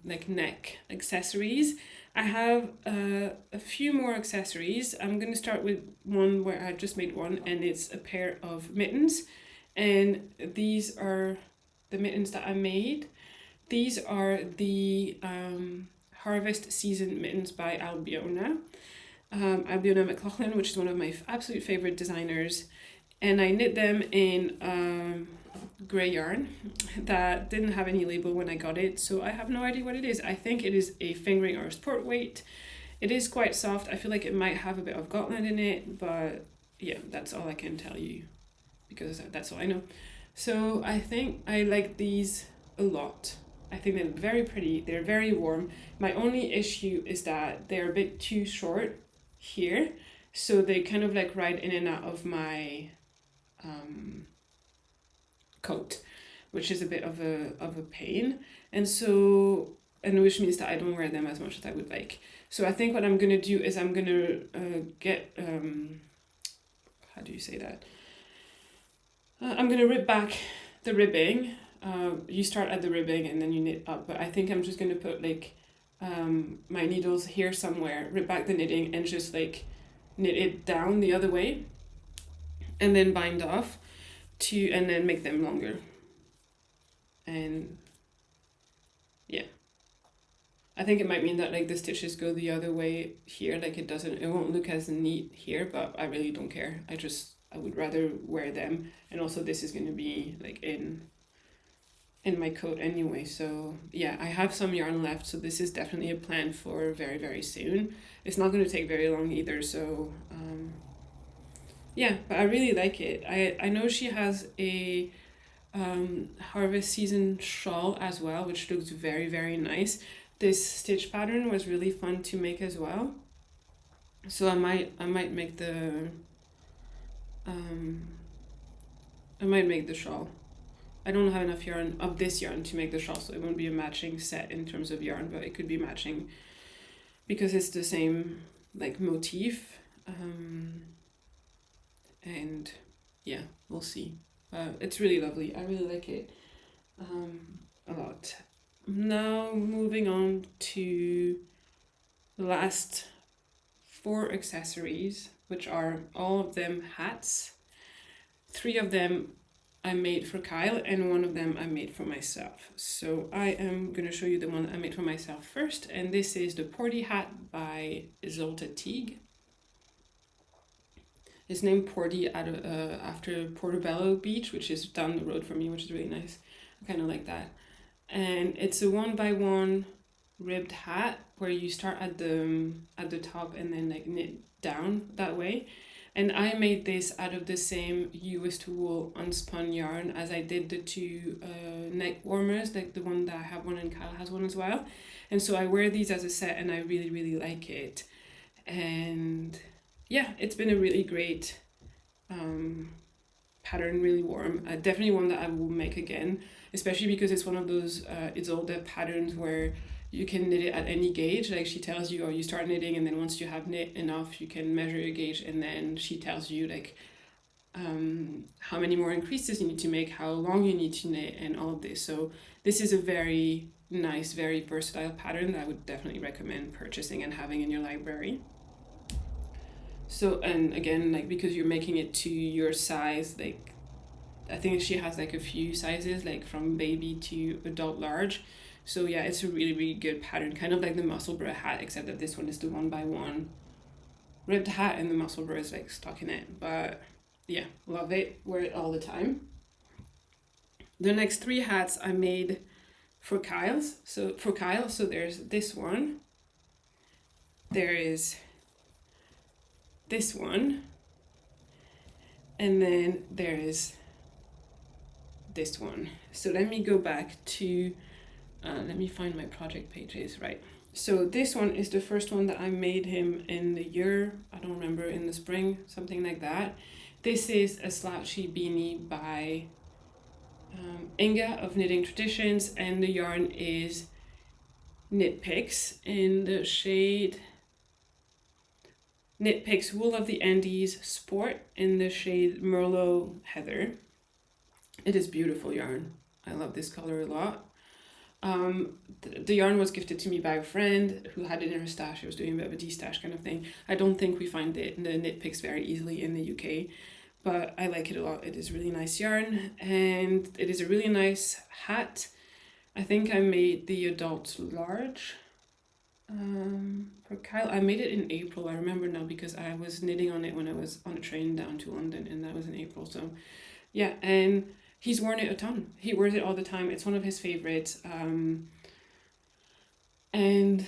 A: like neck accessories. I have a few more accessories. I'm going to start with one where I just made one, and it's a pair of mittens. And these are the mittens that I made. These are the Harvest Season mittens by Albiona. Albiona McLaughlin, which is one of my absolute favorite designers. And I knit them in grey yarn that didn't have any label when I got it, so I have no idea what it is. I think it is a fingering or a sport weight. It is quite soft. I feel like it might have a bit of gauntlet in it, but yeah, that's all I can tell you because that's all I know. So I think I like these a lot. I think they're very pretty. They're very warm. My only issue is that they're a bit too short here, so they kind of like ride in and out of my coat, which is a bit of a pain, and which means that I don't wear them as much as I would like. So I think what I'm gonna do is I'm gonna get how do you say that? I'm gonna rib back the ribbing. You start at the ribbing and then you knit up, but I think I'm just gonna put like my needles here somewhere, rib back the knitting, and just like knit it down the other way, and then bind off and then make them longer. And yeah, I think it might mean that like the stitches go the other way here, like it won't look as neat here, but I really don't care. I would rather wear them, and also this is going to be like in my coat anyway, so yeah, I have some yarn left, so this is definitely a plan for very, very soon. It's not going to take very long either, so yeah, but I really like it. I know she has a harvest season shawl as well, which looks very, very nice. This stitch pattern was really fun to make as well, so I might make the shawl. I don't have enough yarn of this yarn to make the shawl, so it won't be a matching set in terms of yarn, but it could be matching because it's the same like motif. And yeah, we'll see. It's really lovely. I really like it a lot. Now moving on to the last 4 accessories, which are all of them hats. 3 of them I made for Kyle, and 1 of them I made for myself. So I am going to show you the one I made for myself first, and this is the Porty hat by Isolde Teague. It's named Porty after Portobello Beach, which is down the road from me, which is really nice. I kind of like that. And it's a 1x1 ribbed hat where you start at the top and then like knit down that way. And I made this out of the same US to wool unspun yarn as I did the 2 neck warmers, like the one that I have one and Kyle has one as well. And so I wear these as a set, and I really, really like it. And yeah, it's been a really great pattern, really warm. Definitely one that I will make again, especially because it's one of those Isolde patterns where you can knit it at any gauge. Like she tells you, or you start knitting, and then once you have knit enough, you can measure your gauge, and then she tells you like how many more increases you need to make, how long you need to knit, and all of this. So this is a very nice, very versatile pattern that I would definitely recommend purchasing and having in your library. So, and again, like because you're making it to your size, like I think she has like a few sizes, like from baby to adult large. So yeah, it's a really, really good pattern, kind of like the Musselburgh hat, except that this one is the 1x1 ribbed hat and the Musselburgh is like stuck in it. But yeah, love it, wear it all the time. The next 3 hats I made for Kyle. So there's this one, there is this one, and then there is this one. So let me go back to let me find my project pages, right? So this one is the first one that I made him in the year, I don't remember, in the spring, something like that. This is a slouchy beanie by Inga of Knitting Traditions, and the yarn is Knit Picks in the shade Knit Picks Wool of the Andes Sport in the shade Merlot Heather. It is beautiful yarn. I love this color a lot. The yarn was gifted to me by a friend who had it in her stash. It was doing a bit of a de-stash kind of thing. I don't think we find the knit picks very easily in the UK, but I like it a lot. It is really nice yarn, and it is a really nice hat. I think I made the adult large for Kyle. I made it in April, I remember now, because I was knitting on it when I was on a train down to London, and that was in April. So yeah, and he's worn it a ton. He wears it all the time. It's one of his favorites. And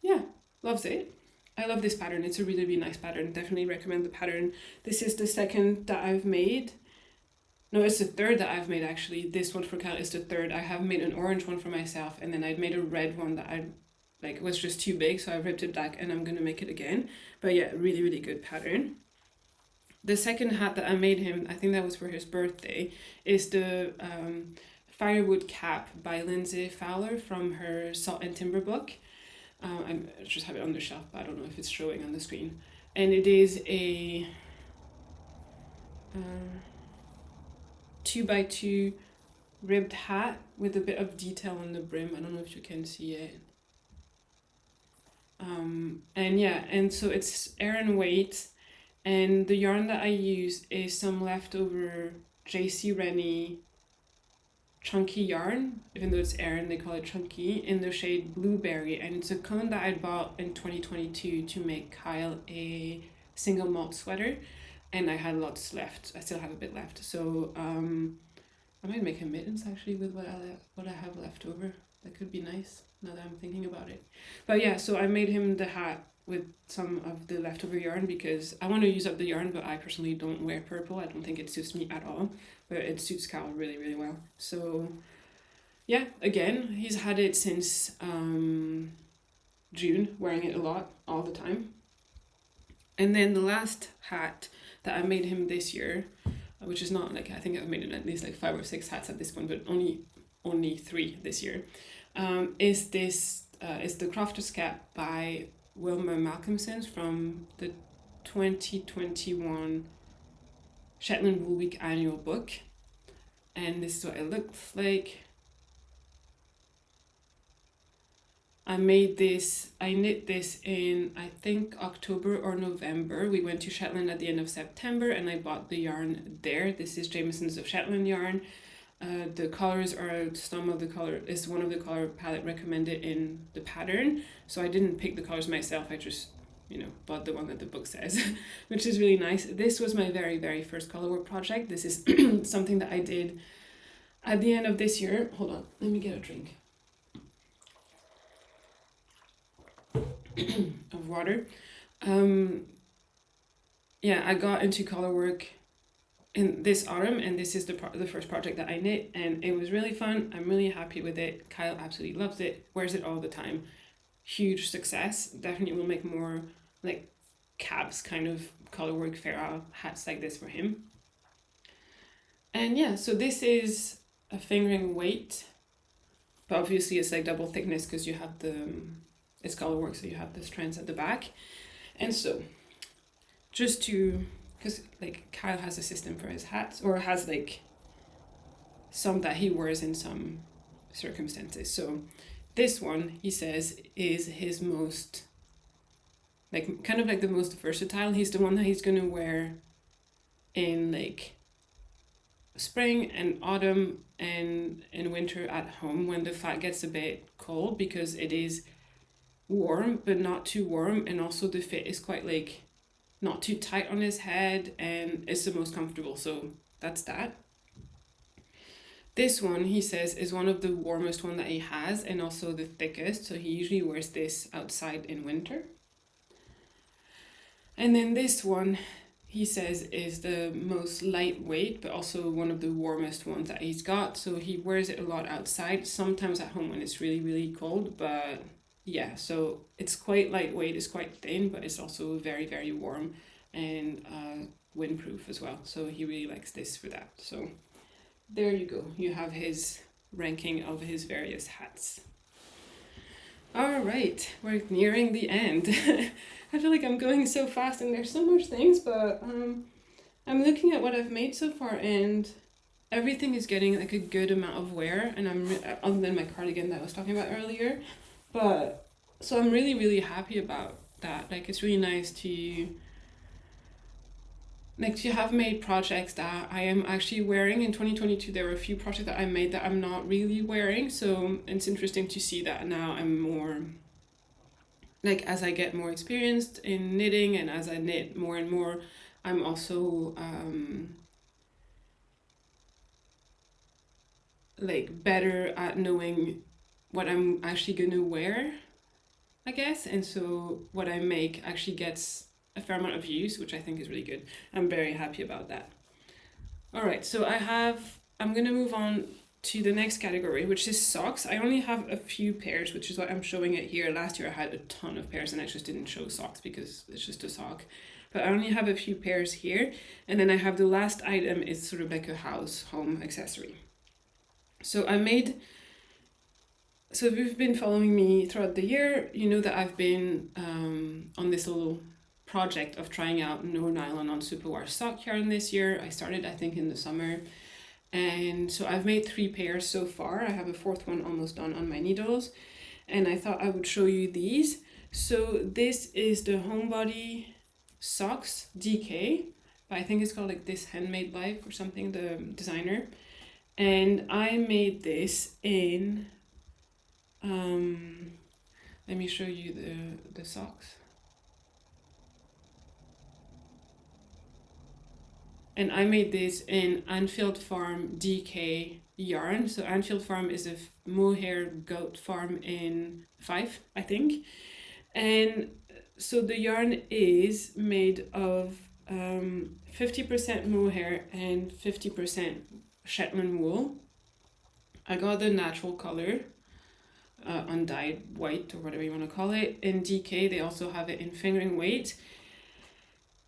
A: yeah, loves it. I love this pattern. It's a really, really nice pattern. Definitely recommend the pattern. This is the second that I've made. No, it's the third that I've made, actually. This one for Kyle is the third. I have made an orange one for myself, and then I'd made a red one that I like was just too big, so I ripped it back, and I'm gonna make it again. But yeah, really, really good pattern. The second hat that I made him, I think that was for his birthday, is the Firewood Cap by Lindsay Fowler from her Salt and Timber book. I just have it on the shelf, but I don't know if it's showing on the screen. And it is a 2x2 ribbed hat with a bit of detail on the brim. I don't know if you can see it. And yeah, and so it's Aran weight, and the yarn that I use is some leftover J.C. Rennie chunky yarn. Even though it's Aran, they call it chunky, in the shade Blueberry, and it's a cone that I bought in 2022 to make Kyle a single malt sweater, and I had lots left. I still have a bit left, so I might make him mittens actually with what I have left over. That could be nice now that I'm thinking about it. But yeah, so I made him the hat with some of the leftover yarn because I want to use up the yarn, but I personally don't wear purple. I don't think it suits me at all, but it suits Kyle really, really well. So yeah, again, he's had it since June, wearing it a lot, all the time. And then the last hat that I made him this year, which is not like, I think I've made at least like 5 or 6 hats at this point, but only 3 this year, is the Crafter's Cap by Wilma Malcolmson from the 2021 Shetland Wool Week annual book. And this is what it looks like. I knit this in, I think, October or November. We went to Shetland at the end of September, and I bought the yarn there. This is Jameson's of Shetland yarn. The colors are one of the color palette recommended in the pattern. So I didn't pick the colors myself. I just, bought the one that the book says, which is really nice. This was my very, very first color work project. This is something that I did at the end of this year. Hold on, let me get a drink of water. Yeah, I got into color work in this autumn, and this is the first project that I knit, and it was really fun. I'm really happy with it. Kyle absolutely loves it, wears it all the time. Huge success. Definitely will make more like caps kind of color work fair hats like this for him. And yeah, so this is a fingering weight, but obviously it's like double thickness because you have it's color work, so you have the strands at the back. And so because like Kyle has a system for his hats, or has like some that he wears in some circumstances. So this one, he says, is his most, like, kind of like the most versatile. He's the one that he's gonna wear in like spring and autumn and in winter at home when the fat gets a bit cold, because it is warm but not too warm, and also the fit is quite like not too tight on his head, and it's the most comfortable. So that's that. This one, he says, is one of the warmest one that he has, and also the thickest, so he usually wears this outside in winter. And then this one, he says, is the most lightweight, but also one of the warmest ones that he's got, so he wears it a lot outside, sometimes at home when it's really, really cold, but yeah, so it's quite lightweight, it's quite thin, but it's also very, very warm and windproof as well. So he really likes this for that. So there you go. You have his ranking of his various hats. All right, we're nearing the end. I feel like I'm going so fast and there's so much things, but I'm looking at what I've made so far and everything is getting like a good amount of wear, and other than my cardigan that I was talking about earlier, but so I'm really, really happy about that. Like it's really nice to have made projects that I am actually wearing. In 2022 there were a few projects that I made that I'm not really wearing, so it's interesting to see that now I'm more like, as I get more experienced in knitting and as I knit more and more, I'm also like better at knowing what I'm actually gonna wear, I guess, and so what I make actually gets a fair amount of views, which I think is really good. I'm very happy about that. All right, so I'm gonna move on to the next category, which is socks. I only have a few pairs, which is what I'm showing it here. Last year I had a ton of pairs and I just didn't show socks because it's just a sock. But I only have a few pairs here. And then I have the last item is sort of like a home accessory. So so if you've been following me throughout the year, you know that I've been on this little project of trying out no nylon on superwash sock yarn this year. I started, I think, in the summer. And so I've made 3 pairs so far. I have a 4th one almost done on my needles. And I thought I would show you these. So this is the Homebody Socks DK. But I think it's called like This Handmade Life or something, the designer. And I made this in, let me show you the socks. And I made this in Anfield Farm DK yarn. So Anfield Farm is a mohair goat farm in Fife, I think. And so the yarn is made of 50% mohair and 50% Shetland wool. I got the natural color, undyed white or whatever you want to call it. In DK, they also have it in fingering weight.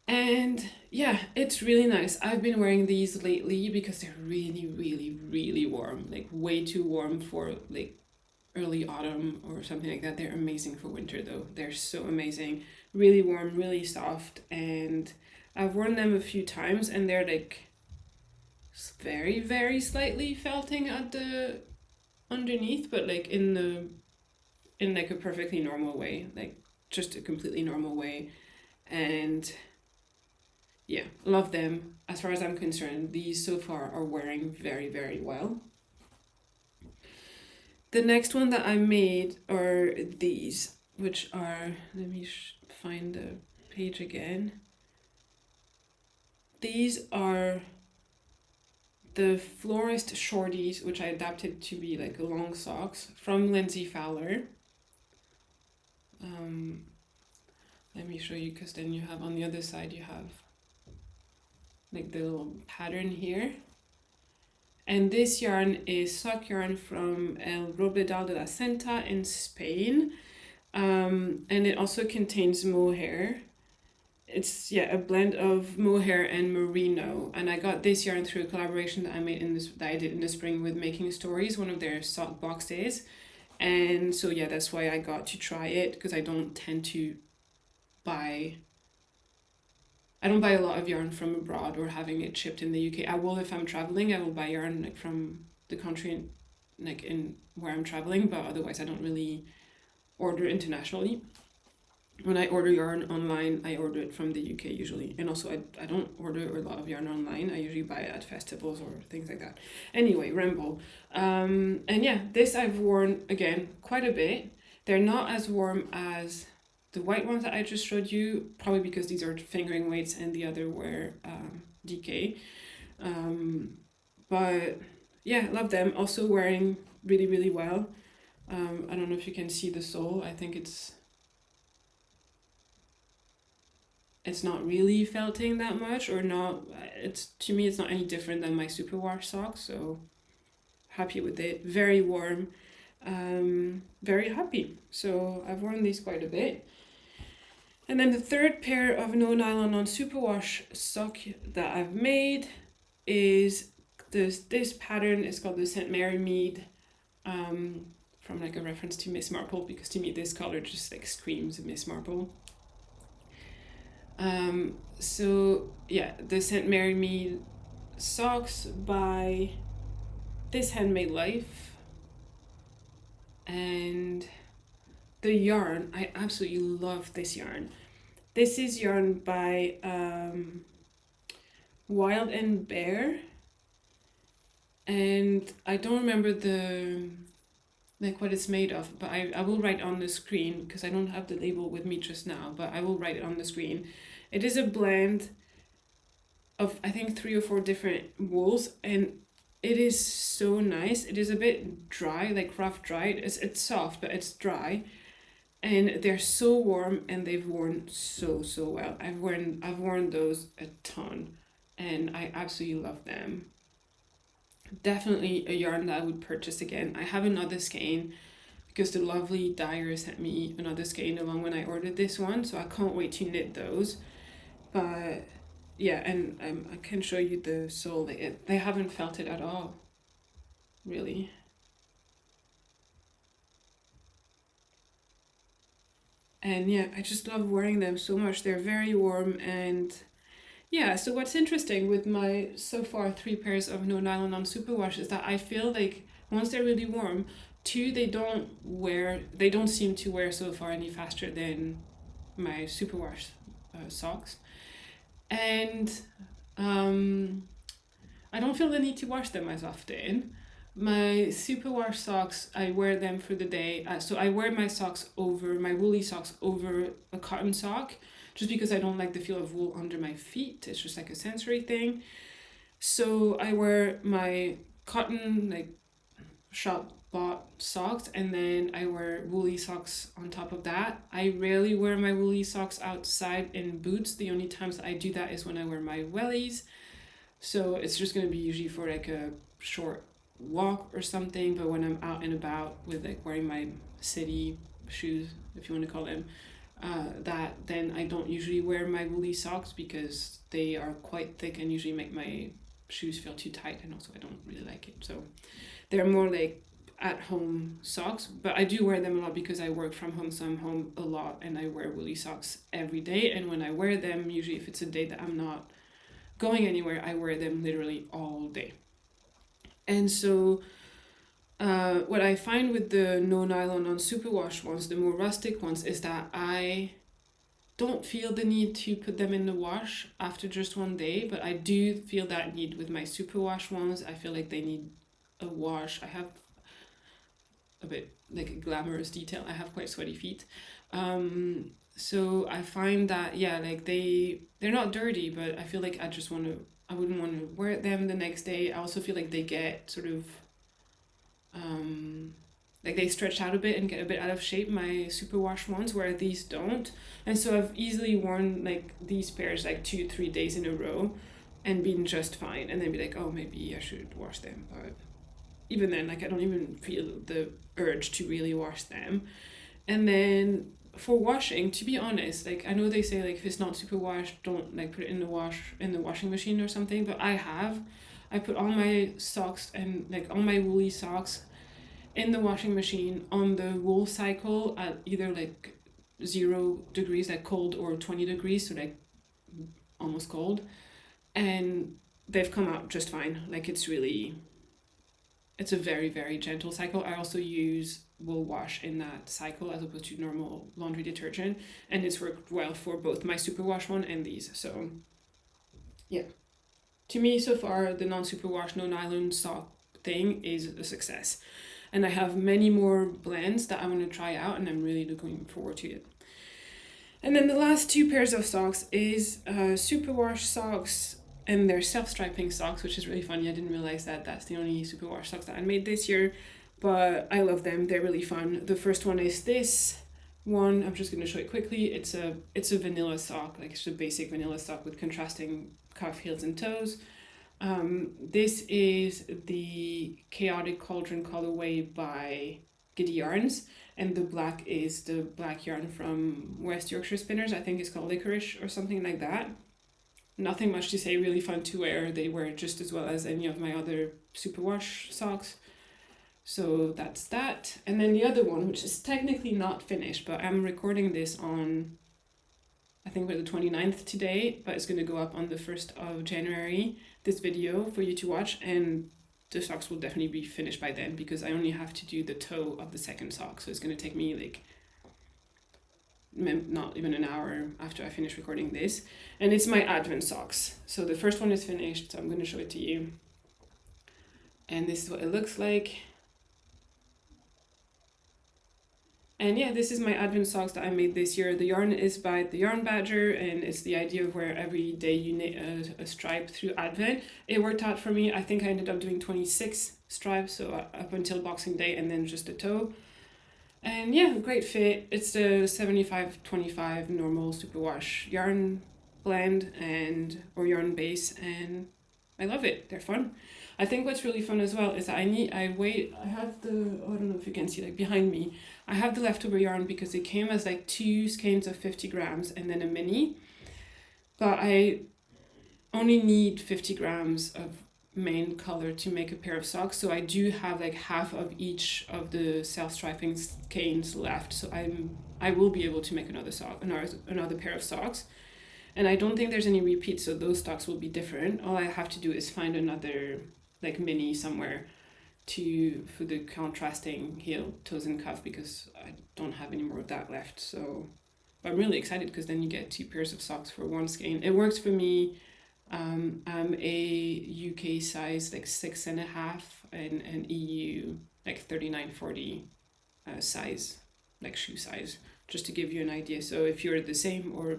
A: And yeah, it's really nice. I've been wearing these lately because they're really, really, really warm. Like way too warm for like early autumn or something like that. They're amazing for winter though. They're so amazing. Really warm, really soft. And I've worn them a few times and they're like very, very slightly felting at the underneath, but like in like a perfectly normal way. Like just a completely normal way. And yeah, love them. As far as I'm concerned, these so far are wearing very, very well. The next one that I made are these, which are, let me find the page again. These are the Florist Shorties, which I adapted to be like long socks from Lindsay Fowler. Let me show you, because then you have on the other side, you have like the little pattern here. And this yarn is sock yarn from El Robledal de la Senta in Spain. And it also contains mohair. It's a blend of mohair and merino. And I got this yarn through a collaboration that I did in the spring with Making Stories, one of their sock boxes. And so that's why I got to try it, because I don't tend to buy a lot of yarn from abroad or having it shipped in the UK. I will, if I'm traveling, I will buy yarn like from the country, like in where I'm traveling, but otherwise I don't really order internationally. When I order yarn online, I order it from the UK usually. And also I don't order a lot of yarn online. I usually buy it at festivals or things like that. Anyway, ramble. And this I've worn again quite a bit. They're not as warm as the white ones that I just showed you, probably because these are fingering weights and the other were DK. But yeah, love them. Also wearing really, really well. I don't know if you can see the sole. I think it's not really felting that much, or not. To me it's not any different than my superwash socks, so happy with it. Very warm. very happy. So I've worn these quite a bit. And then the third pair of no nylon non superwash sock that I've made is this pattern is called the St. Mary Mead, from like a reference to Miss Marple, because to me this color just like screams Miss Marple. So yeah, the St. Mary Mead socks by This Handmade Life. And the yarn, I absolutely love this yarn. This is yarn by Wild and Bear, and I don't remember the like what it's made of, but I will write on the screen because I don't have the label with me just now, but I will write it on the screen. It is a blend of I think 3 or 4 different wools, and it is so nice. It is a bit dry, like rough dried. It's soft, but it's dry. And they're so warm, and they've worn so well. I've worn those a ton, and I absolutely love them. Definitely a yarn that I would purchase again. I have another skein because the lovely dyer sent me another skein along when I ordered this one, so I can't wait to knit those. But yeah, and I can show you the sole. They haven't felt it at all, really. And yeah, I just love wearing them so much. They're very warm. And yeah, so what's interesting with my so far 3 pairs of no nylon non superwash is that I feel like once they're really warm, 2, they don't seem to wear so far any faster than my superwash socks. And I don't feel the need to wash them as often. My superwash socks, I wear them for the day. So I wear my woolly socks over a cotton sock, just because I don't like the feel of wool under my feet. It's just like a sensory thing. So I wear my cotton, like shop bought socks, and then I wear woolly socks on top of that. I rarely wear my woolly socks outside in boots. The only times I do that is when I wear my wellies. So it's just gonna be usually for like a short walk or something, but when I'm out and about with like wearing my city shoes, if you want to call them, then I don't usually wear my woolly socks because they are quite thick and usually make my shoes feel too tight, and also I don't really like it. So they're more like at home socks, but I do wear them a lot because I work from home, so I'm home a lot, and I wear woolly socks every day. And when I wear them, usually if it's a day that I'm not going anywhere, I wear them literally all day. And so what I find with the no nylon non superwash ones, the more rustic ones, is that I don't feel the need to put them in the wash after just one day, but I do feel that need with my superwash ones. I feel like they need a wash. I have a bit like a glamorous detail. I have quite sweaty feet. So I find that, yeah, like they're not dirty, but I feel like I wouldn't want to wear them the next day. I also feel like they get sort of, like they stretch out a bit and get a bit out of shape, my superwash ones, where these don't. And so I've easily worn like these pairs like 2-3 days in a row and been just fine. And then be like, oh, maybe I should wash them. But even then, like I don't even feel the urge to really wash them. And then for washing, to be honest, like I know they say like if it's not super washed, don't like put it in the washing machine or something, but I put all my socks and like all my woolly socks in the washing machine on the wool cycle at either like 0 degrees, like cold, or 20 degrees, so like almost cold, and they've come out just fine. Like it's a very, very gentle cycle. I also use wool wash in that cycle as opposed to normal laundry detergent, and it's worked well for both my superwash one and these. So yeah, to me so far the non-superwash no nylon sock thing is a success, and I have many more blends that I want to try out, and I'm really looking forward to it. And then the last 2 pairs of socks is superwash socks, and they're self-striping socks, which is really funny. I didn't realize that that's the only superwash socks that I made this year, but I love them. They're really fun. The first one is this one. I'm just going to show it quickly. It's a vanilla sock, like it's a basic vanilla sock with contrasting cuff, heels, and toes. This is the Chaotic Cauldron colorway by Giddy Yarns, and the black is the black yarn from West Yorkshire Spinners. I think it's called Licorice or something like that. Nothing much to say, really fun to wear. They wear just as well as any of my other superwash socks. So that's that. And then the other one, which is technically not finished, but I'm recording this on, I think we're the 29th today, but it's going to go up on the 1st of January, this video for you to watch, and the socks will definitely be finished by then because I only have to do the toe of the second sock. So it's going to take me like not even an hour after I finish recording this. And it's my Advent socks. So the first one is finished, so I'm going to show it to you. And this is what it looks like. And yeah, this is my Advent socks that I made this year. The yarn is by the Yarn Badger, and it's the idea of where every day you knit a stripe through Advent. It worked out for me. I think I ended up doing 26 stripes, so up until Boxing Day, and then just a toe. And yeah, great fit. It's the 75-25 normal superwash yarn blend or yarn base, and I love it. They're fun. I think what's really fun as well is that I have the, I don't know if you can see, like behind me, I have the leftover yarn because it came as like 2 skeins of 50 grams and then a mini, but I only need 50 grams of main color to make a pair of socks, so I do have like half of each of the self-striping skeins left, so I will be able to make another pair of socks. And I don't think there's any repeats, so those stocks will be different. All I have to do is find another like mini somewhere for the contrasting heel, toes and cuff, because I don't have any more of that left. So but I'm really excited because then you get 2 pairs of socks for 1 skein. It works for me. I'm a UK size like 6.5 and EU like 39-40 size, like shoe size, just to give you an idea. So if you're the same or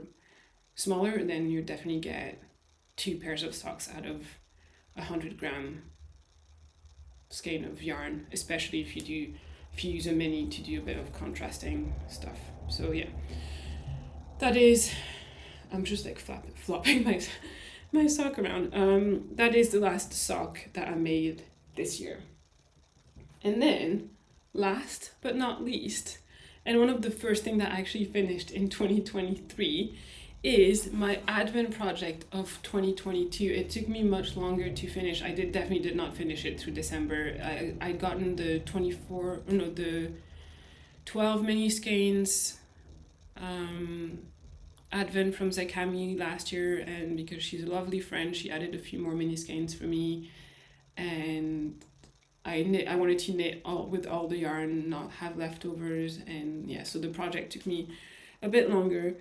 A: smaller, then you definitely get 2 pairs of socks out of 100-gram skein of yarn, especially if you use a mini to do a bit of contrasting stuff. So yeah, that is, I'm just like flopping my sock around. That is the last sock that I made this year. And then last but not least, and one of the first things that I actually finished in 2023 is my Advent project of 2022. It took me much longer to finish. I definitely did not finish it through December. I'd gotten the 12 mini skeins Advent from Zakami last year, and because she's a lovely friend, she added a few more mini skeins for me, and I wanted to knit with all the yarn, not have leftovers, and yeah, so the project took me a bit longer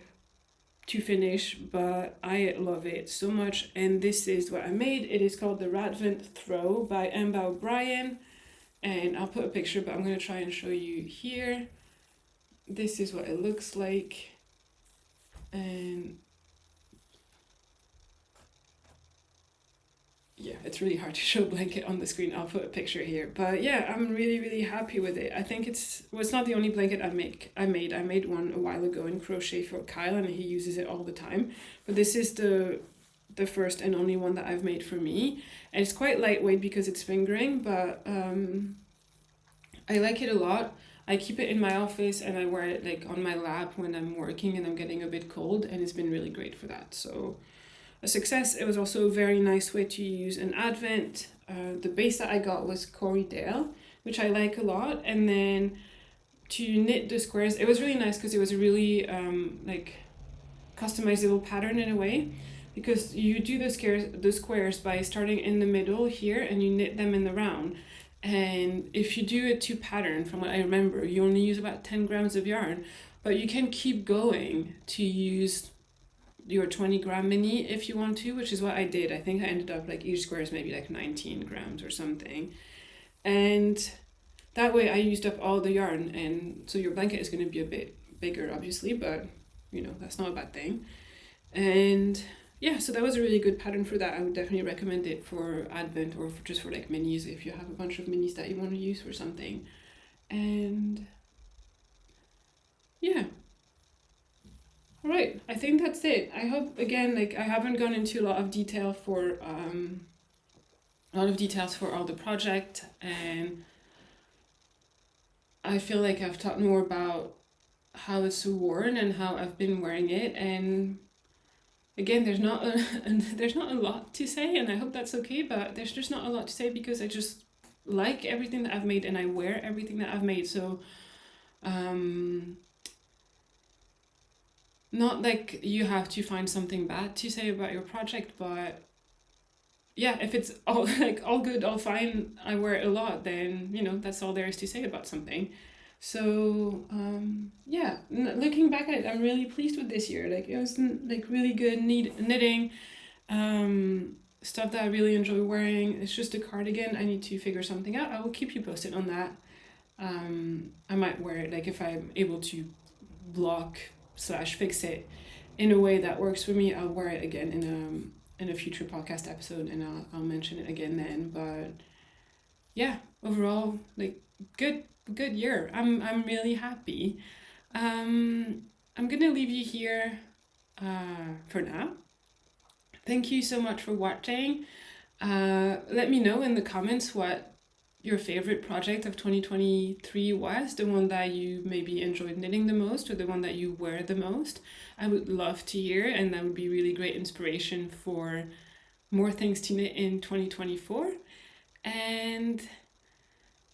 A: to finish, but I love it so much. And this is what I made. It is called the Radvent Throw by Emma O'Brien, and I'll put a picture, but I'm going to try and show you here. This is what it looks like, and yeah, it's really hard to show a blanket on the screen. I'll put a picture here, but yeah, I'm really happy with it. I think it's not the only blanket I made. I made one a while ago in crochet for Kyle, and he uses it all the time, but this is the first and only one that I've made for me, and it's quite lightweight because it's fingering, but I like it a lot. I keep it in my office and I wear it like on my lap when I'm working and I'm getting a bit cold, and it's been really great for that. So a success. It was also a very nice way to use an Advent. The base that I got was Corey Dale, which I like a lot, and then to knit the squares, it was really nice because it was a really like customizable pattern in a way, because you do the squares by starting in the middle here and you knit them in the round. And if you do it to pattern, from what I remember, you only use about 10 grams of yarn, but you can keep going to use your 20-gram mini if you want to, which is what I did. I think I ended up like each square is maybe like 19 grams or something. And that way I used up all the yarn, and so your blanket is going to be a bit bigger obviously, but you know, that's not a bad thing. And yeah, so that was a really good pattern for that. I would definitely recommend it for Advent, or just for like minis if you have a bunch of minis that you want to use for something. And yeah, all right, I think that's it. I hope, again, like I haven't gone into a lot of detail for all the project, and I feel like I've talked more about how it's worn and how I've been wearing it, and again, there's not a, there's not a lot to say, and I hope that's okay, but there's just not a lot to say because I just like everything that I've made and I wear everything that I've made. So not like you have to find something bad to say about your project, but yeah, if it's all like all good, all fine, I wear it a lot, then that's all there is to say about something. So yeah, looking back at it, I'm really pleased with this year. Like it was like really good knitting, stuff that I really enjoy wearing. It's just a cardigan. I need to figure something out. I will keep you posted on that. I might wear it like if I'm able to block slash fix it in a way that works for me. I'll wear it again in a future podcast episode, and I'll mention it again then. But yeah, overall, like good year. I'm really happy. I'm gonna leave you here for now. Thank you so much for watching. Let me know in the comments what your favorite project of 2023 was, the one that you maybe enjoyed knitting the most or the one that you wear the most. I would love to hear, and that would be really great inspiration for more things to knit in 2024. And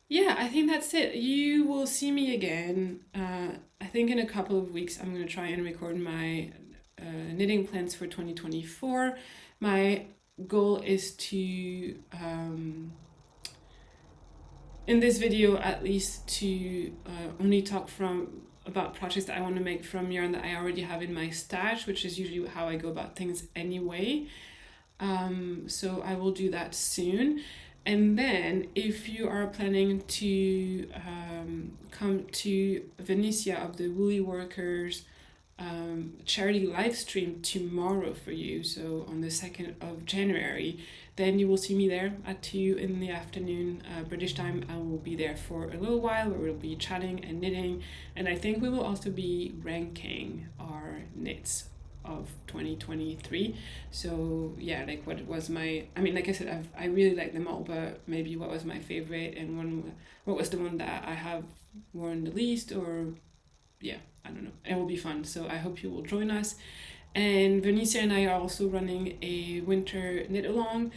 A: yeah, I think that's it. You will see me again. I think in a couple of weeks I'm going to try and record my knitting plans for 2024. My goal is to in this video at least to only talk about projects that I want to make from yarn that I already have in my stash, which is usually how I go about things anyway. So I will do that soon. And then if you are planning to come to Venetia of the Woolly Workers charity live stream tomorrow for you, so on the 2nd of January, then you will see me there at 2 in the afternoon British time. I will be there for a little while where we'll be chatting and knitting, and I think we will also be ranking our knits of 2023. So yeah, like what was my, I mean, like I said, I really like them all, but maybe what was my favorite and what was the one that I have worn the least, or yeah, I don't know. It will be fun, so I hope you will join us. And Venetia and I are also running a winter knit along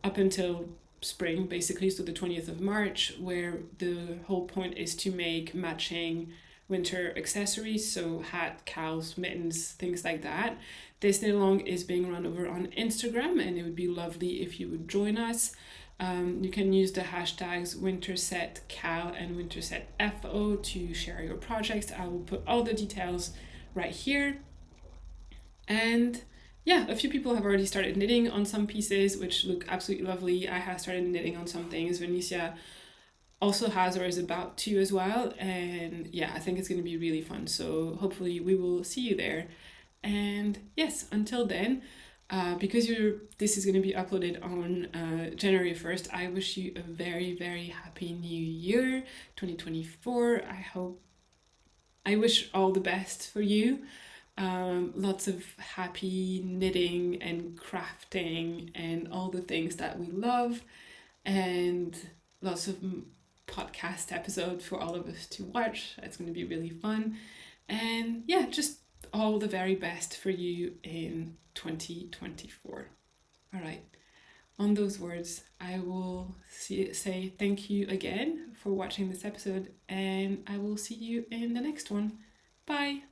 A: up until spring, basically, so the 20th of March, where the whole point is to make matching winter accessories, so hat, cows, mittens, things like that. This knit along is being run over on Instagram, and it would be lovely if you would join us. You can use the hashtags wintersetcal and wintersetfo to share your projects. I will put all the details right here. And yeah, a few people have already started knitting on some pieces, which look absolutely lovely. I have started knitting on some things. Venetia also has or is about to as well. And yeah, I think it's going to be really fun. So hopefully we will see you there. And yes, until then, because this is going to be uploaded on January 1st, I wish you a very, very happy new year, 2024. I wish all the best for you. Lots of happy knitting and crafting and all the things that we love, and lots of podcast episodes for all of us to watch. It's going to be really fun. And yeah, just all the very best for you in 2024. All right. On those words, I will say thank you again for watching this episode, and I will see you in the next one. Bye.